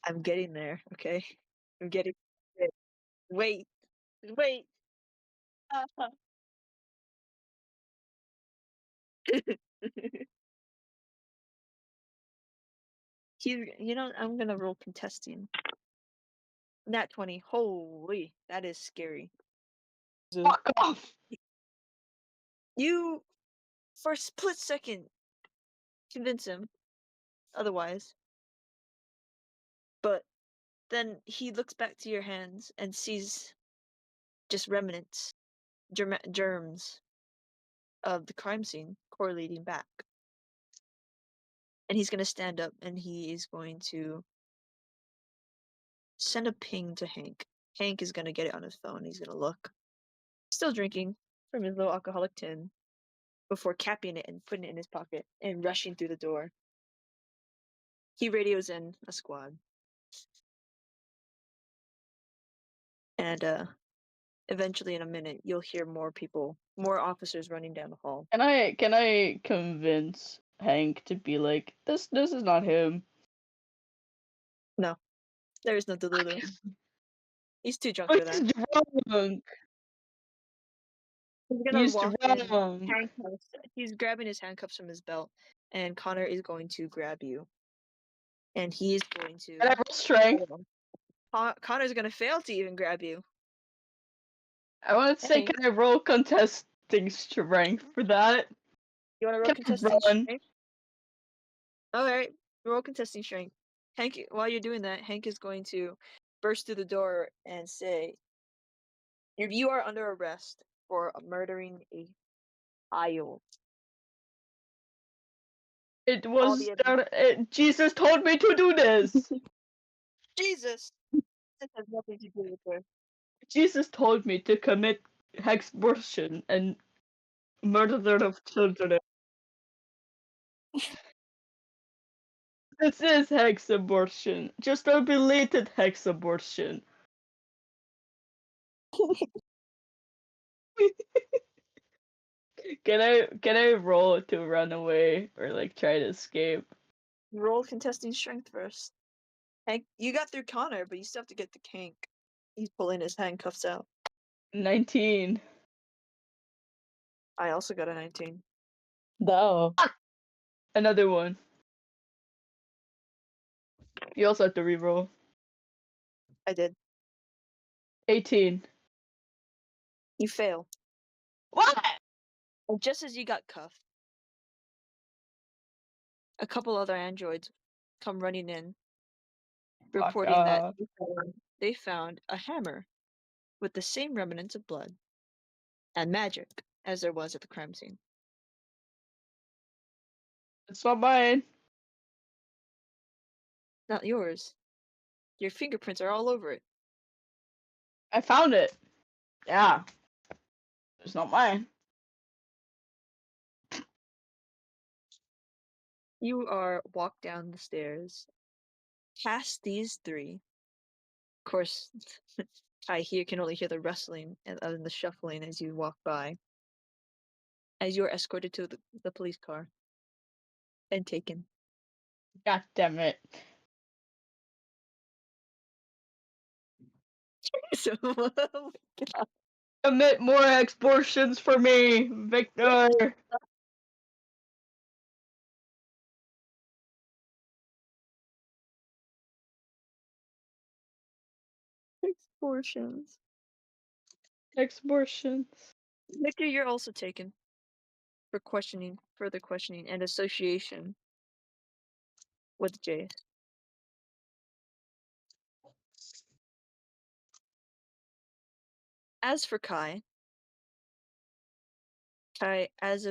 I'm getting there, okay? I'm getting there. Wait. Wait. Uh-huh. I'm gonna roll contesting. Nat 20. Holy, that is scary. Fuck off. You, for a split second, convince him otherwise. But then he looks back to your hands and sees just remnants, germs of the crime scene correlating back. And he's going to stand up and he is going to send a ping to Hank. Hank is going to get it on his phone. He's going to look. Still drinking from his little alcoholic tin before capping it and putting it in his pocket and rushing through the door. He radios in a squad. And eventually in a minute you'll hear more officers running down the hall. Can I convince Hank to be like, this is not him? No, there is no Delulu. He's too drunk Oh, for that. he's drunk. He's gonna He's walk in, drunk. handcuffs. He's grabbing his handcuffs from his belt, and Connor is going to grab you, and he is going to. Can I roll strength? Connor's gonna fail to even grab you. I want to say, Hank, can I roll contesting strength for that? you want to roll Can I contesting run? strength? All right, roll contesting strength. Hank, while you're doing that, Hank is going to burst through the door and say, "You are under arrest for murdering a child." It All was the evidence. Jesus told me to do this. Jesus, this has nothing to do with her. Jesus told me to commit extortion and murder of children. This is hex abortion. Just a belated hex abortion. Can I roll to run away or like try to escape? Roll contesting strength first. Hank, you got through Connor, but you still have to get to Hank. He's pulling his handcuffs out. 19. I also got a 19. No. Another one. You also have to reroll. I did. 18. You fail. What? And just as you got cuffed, a couple other androids come running in, Fuck reporting that off. they found a hammer with the same remnants of blood and magic as there was at the crime scene. It's not mine. Not yours. Your fingerprints are all over it. I found it. Yeah. It's not mine. You are walked down the stairs, past these three, Of course, I can only hear the rustling and the shuffling as you walk by. As you are escorted to the police car and taken. God damn it. So, oh my God. Commit more extortions for me, Victor. Extortions. Extortions. Victor, you're also taken for further questioning, and association with Jace. As for Kai, as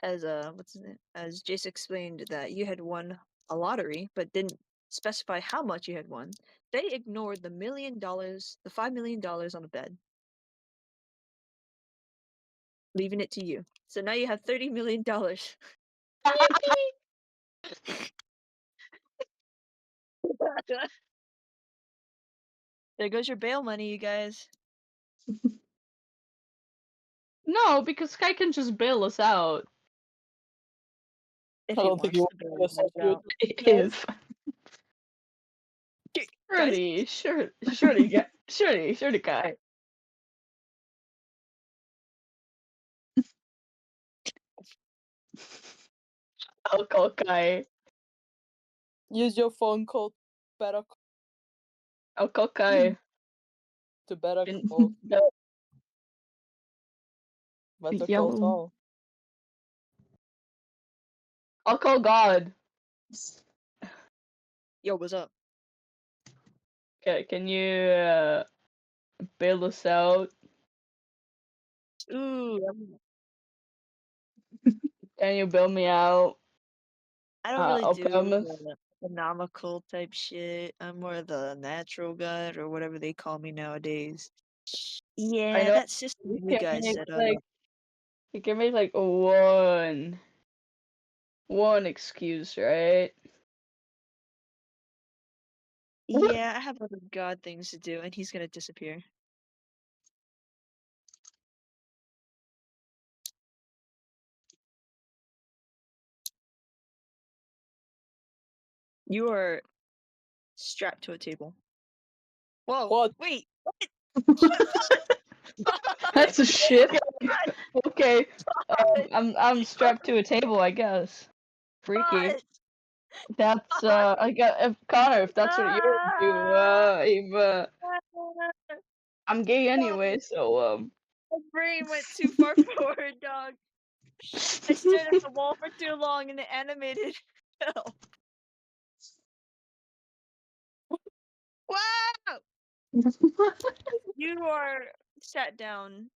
Jace explained that you had won a lottery, but didn't specify how much you had won, they ignored the the $5 million on the bed, leaving it to you. So now you have $30 million. There goes your bail money, you guys. No, because Sky can just bail us out. If I he don't think wants you to bail want you to guys associate out. with these guys. If Guys, surely, Kai. I'll call Kai. Use your phone call better I'll call Kai. to better And- call the- better call Yo. Saul. I'll call God. yo, what's up? Okay, can you bail us out? Ooh, Can you bail me out? I don't really I'll do promise. the economical type shit. I'm more the natural guy or whatever they call me nowadays. I Yeah, know that system you you can guys make set up. like one excuse, right? Yeah, I have other god things to do, and he's gonna disappear. You are strapped to a table. Whoa, What? wait. That's a shit. Okay, God, I'm strapped to a table, I guess. Freaky. God, That's God, I got if Connor, if that's what you're into, if I'm gay anyway, so my brain went too far forward, dog. I stared at the wall for too long and it animated. fell. Wow! You are sat down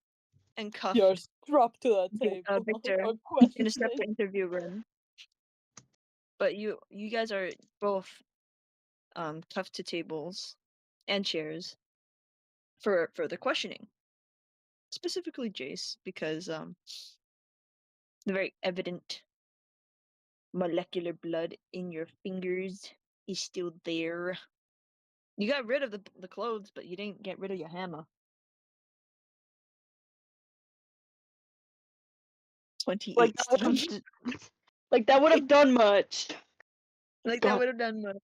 and You're cuffed, strapped to that table Victor, for in a separate questioning. interview room. But you guys are both cuffed to tables and chairs for further questioning. Specifically Jace, because the very evident molecular blood in your fingers is still there. You got rid of the clothes, but you didn't get rid of your hammer. 28 like Steve. that would have done much. Like that God, would have done much.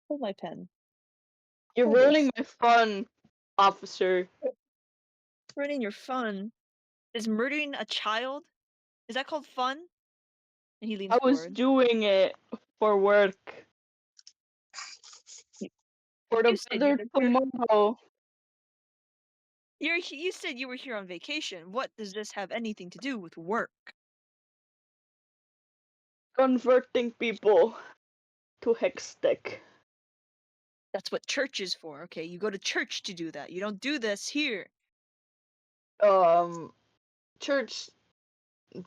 Hold my pen. you're Hold ruining this. my fun, officer. Ruining your fun. Is murdering a child? Is that called fun? And he leans I was forward. doing it for work. You, For you the said weather you're here. tomorrow. You said you were here on vacation. What does this have anything to do with work? Converting people to Hextech. That's what church is for. Okay, you go to church to do that. You don't do this here. Church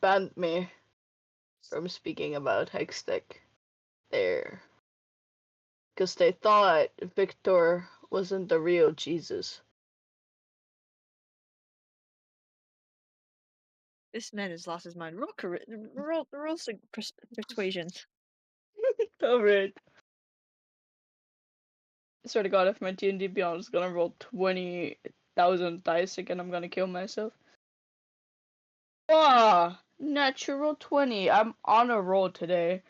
banned me from speaking about Hextech there. Because they thought Victor wasn't the real Jesus. This man has lost his mind. Roll persuasion. Alright. I swear to God, if my D&D Beyond is gonna roll 20,000 dice again, I'm gonna kill myself. Ah, natural 20. I'm on a roll today.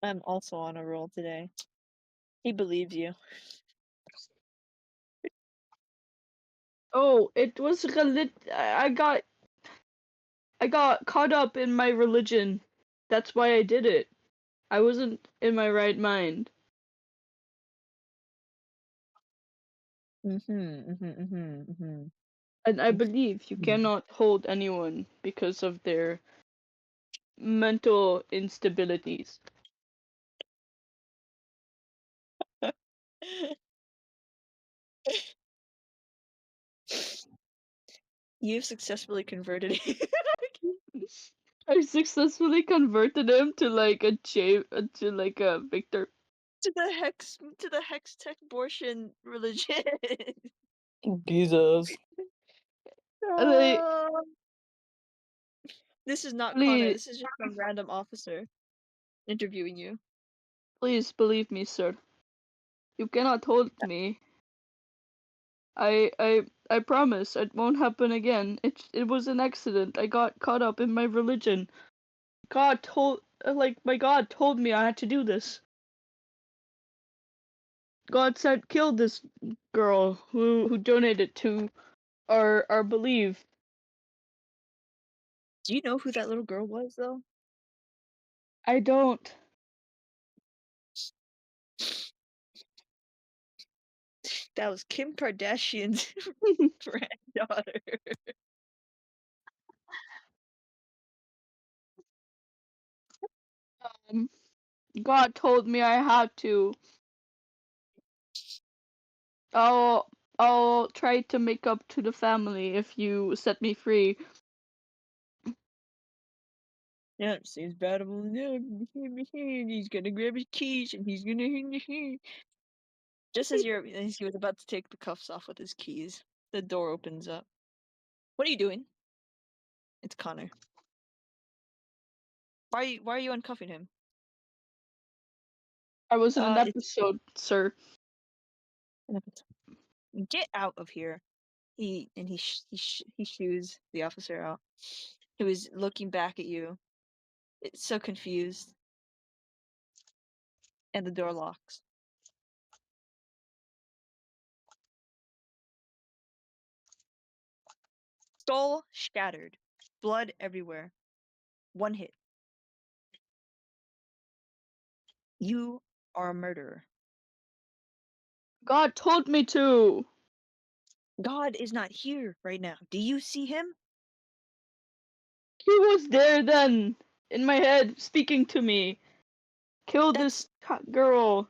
I'm also on a roll today. He believes you. Oh, it was I got caught up in my religion. That's why I did it. I wasn't in my right mind. And I believe you cannot hold anyone because of their mental instabilities. You've successfully converted him I successfully converted him to like to like a Victor. to the hex tech abortion religion. Jesus. Like, Oh, this is not Connor. please, This is just some random officer interviewing you. please believe me, sir. You cannot hold me. I promise it won't happen again. It was an accident. I got caught up in my religion. God told my God told me I had to do this. God said kill this girl who donated to our belief. Do you know who that little girl was, though? I don't. That was Kim Kardashian's granddaughter. um, God told me I had to. I'll try to make up to the family if you set me free. Yeah, seems bad. He's gonna grab his keys and he's gonna. Just as he was about to take the cuffs off with his keys, the door opens up. What are you doing? It's Connor. Why are you uncuffing him? I was in an It's episode, sir. get out of here. He shoos the officer out. He was looking back at you. It's so confused, and the door locks. Skull shattered, blood everywhere. One hit. You are a murderer. God told me to. God is not here right now. Do you see him? He was there then, in my head, speaking to me. Kill That's this girl.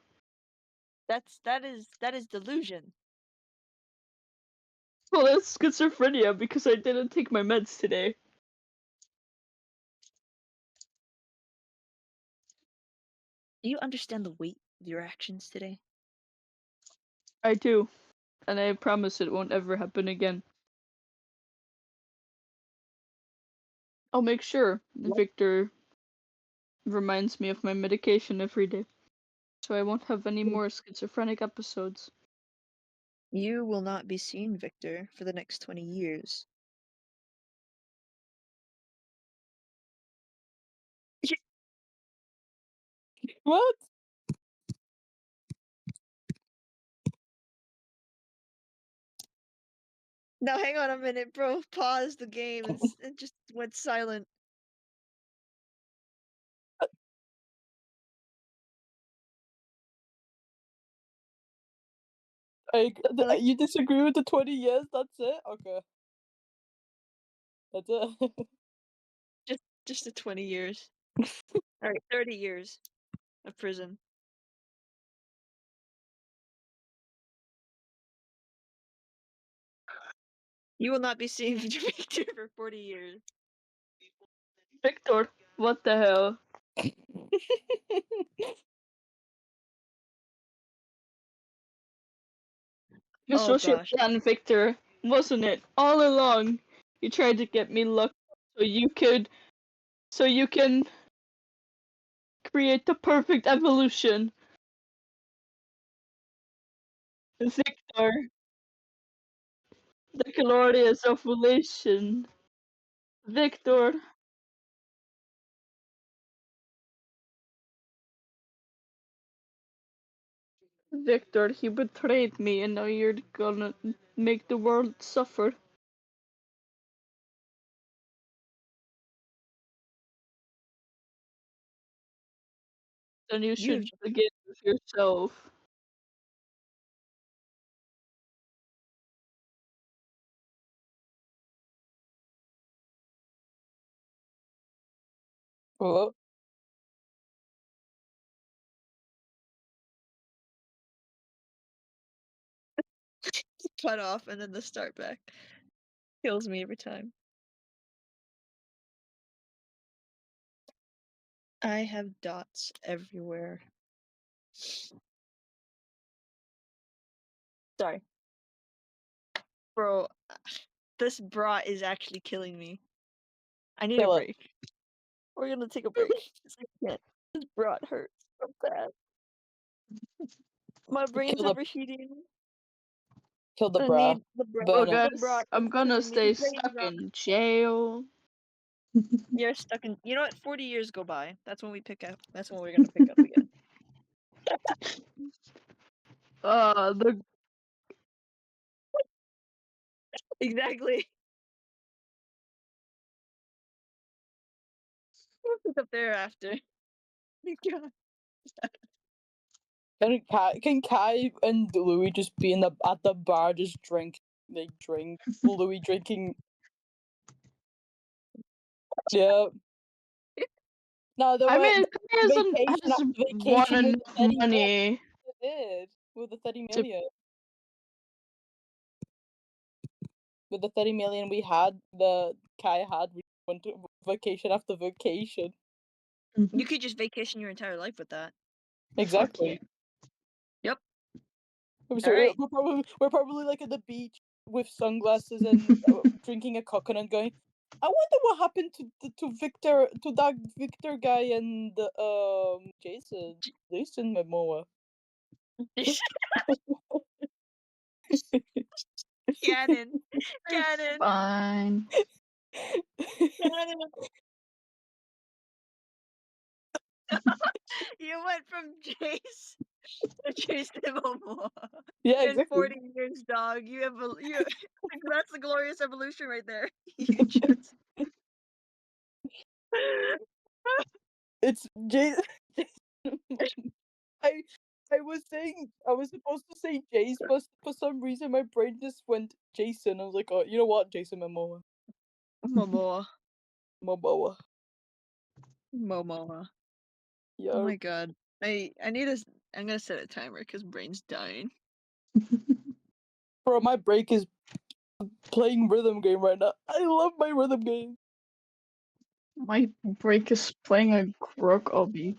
that is delusion. Well, that's schizophrenia because I didn't take my meds today. Do you understand the weight of your actions today? I do, and I promise it won't ever happen again. I'll make sure What? Victor reminds me of my medication every day, so I won't have any more schizophrenic episodes. You will not be seeing Victor for the next 20 years. What? Now hang on a minute, bro. Pause the game. It just went silent. I like You disagree with the 20 years? That's it? Okay. That's it. just the 20 years. Alright, 30 years of prison. You will not be seeing Victor for 40 years. Victor, what the hell? This Oh was your gosh. plan, Victor, wasn't it? All along, you tried to get me locked so you can create the perfect evolution. Victor, the glorious ovulation. Victor, Victor, he betrayed me, and now you're gonna make the world suffer. Then you You should begin with yourself. Hello? cut off and then the start back. Kills me every time. I have dots everywhere. Sorry. Bro, this brat is actually killing me. I need a Kill it. break. We're gonna take a break. 'Cause I can't. This brat hurts so bad. My brain's Kill the overheating. kill the I bra. need the brat. Well, Venom. The guys, brat is I'm gonna killing me. stay Brain stuck rot. in jail. You're stuck in. You know what? 40 years go by. That's when we pick up. That's when we're gonna pick up again. The Exactly. We'll pick up thereafter. God. Can Kai and Louis just be in the at the bar just drink Louis drinking. Yeah. No, they I went mean, he vacation has after won vacation with enough the 30 million. money They did with the 30 to. million. With the 30 million we had, the Kai had, we went to vacation after vacation. You could just vacation your entire life with that. Fuck Exactly. you. Yep. So Alright. we're probably like at the beach with sunglasses and drinking a coconut, going. I wonder what happened to Victor, to that Victor guy and Jason Momoa. Cannon. It's Cannon. fine. Cannon. You went from Jace to Jason Momoa. Yeah, In exactly. 40 years, dog. You that's the glorious evolution right there. You just It's Jason. I I was supposed to say Jace, but for some reason my brain just went Jason. I was like, oh, you know what, Jason Momoa. Momoa. Momoa. Momoa. Yeah. Oh my god. I need a I'm gonna set a timer because brain's dying. Bro, my break is playing rhythm game right now. I love my rhythm game. My break is playing a Grug obby.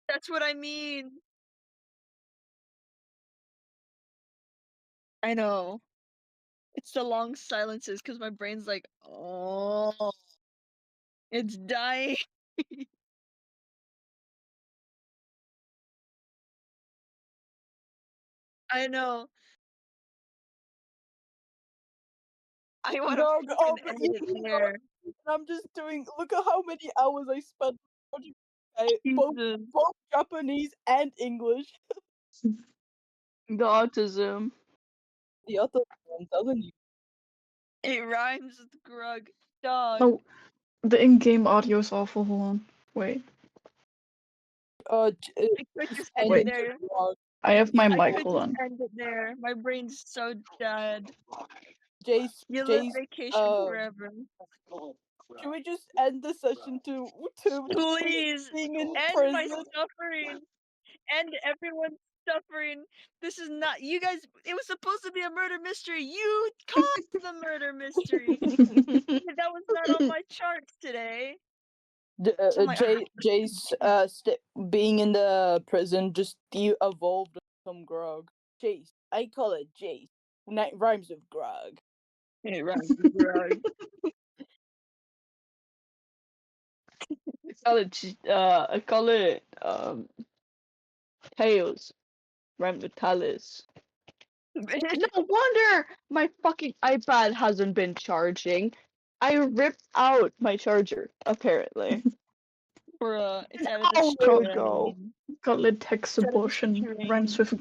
That's what I mean. I know. It's the long silences because my brain's like, oh, it's dying. I know. I want to No, freaking but end you it know, there. I'm just doing. Look at how many hours I spent watching Jesus. both Japanese and English. The autism. The other one, doesn't you? It rhymes with Grug. Dog. No, the in-game audio is awful. Hold on. Wait. I could Just just end end it Wait. it to there. vlog. I have my I mic. could Hold just on. end it there. My brain's so dead. You live Jace, vacation forever. should we just end the session to Please being in end my prison? suffering. End everyone's suffering. This is not you guys. It was supposed to be a murder mystery. You caused the murder mystery. That was not on my charts today. So my Jace, being in the prison just evolved some grog. Jace, I call it Jace. Rhymes with grog. it rhymes with Grug. I call it. I call it. Tails. Rhymed with Talis. No wonder my fucking iPad hasn't been charging. I ripped out my charger, apparently. It's out of the Oh, there we screen. go. Gauntlet text It's out of the abortion rhymes screen. with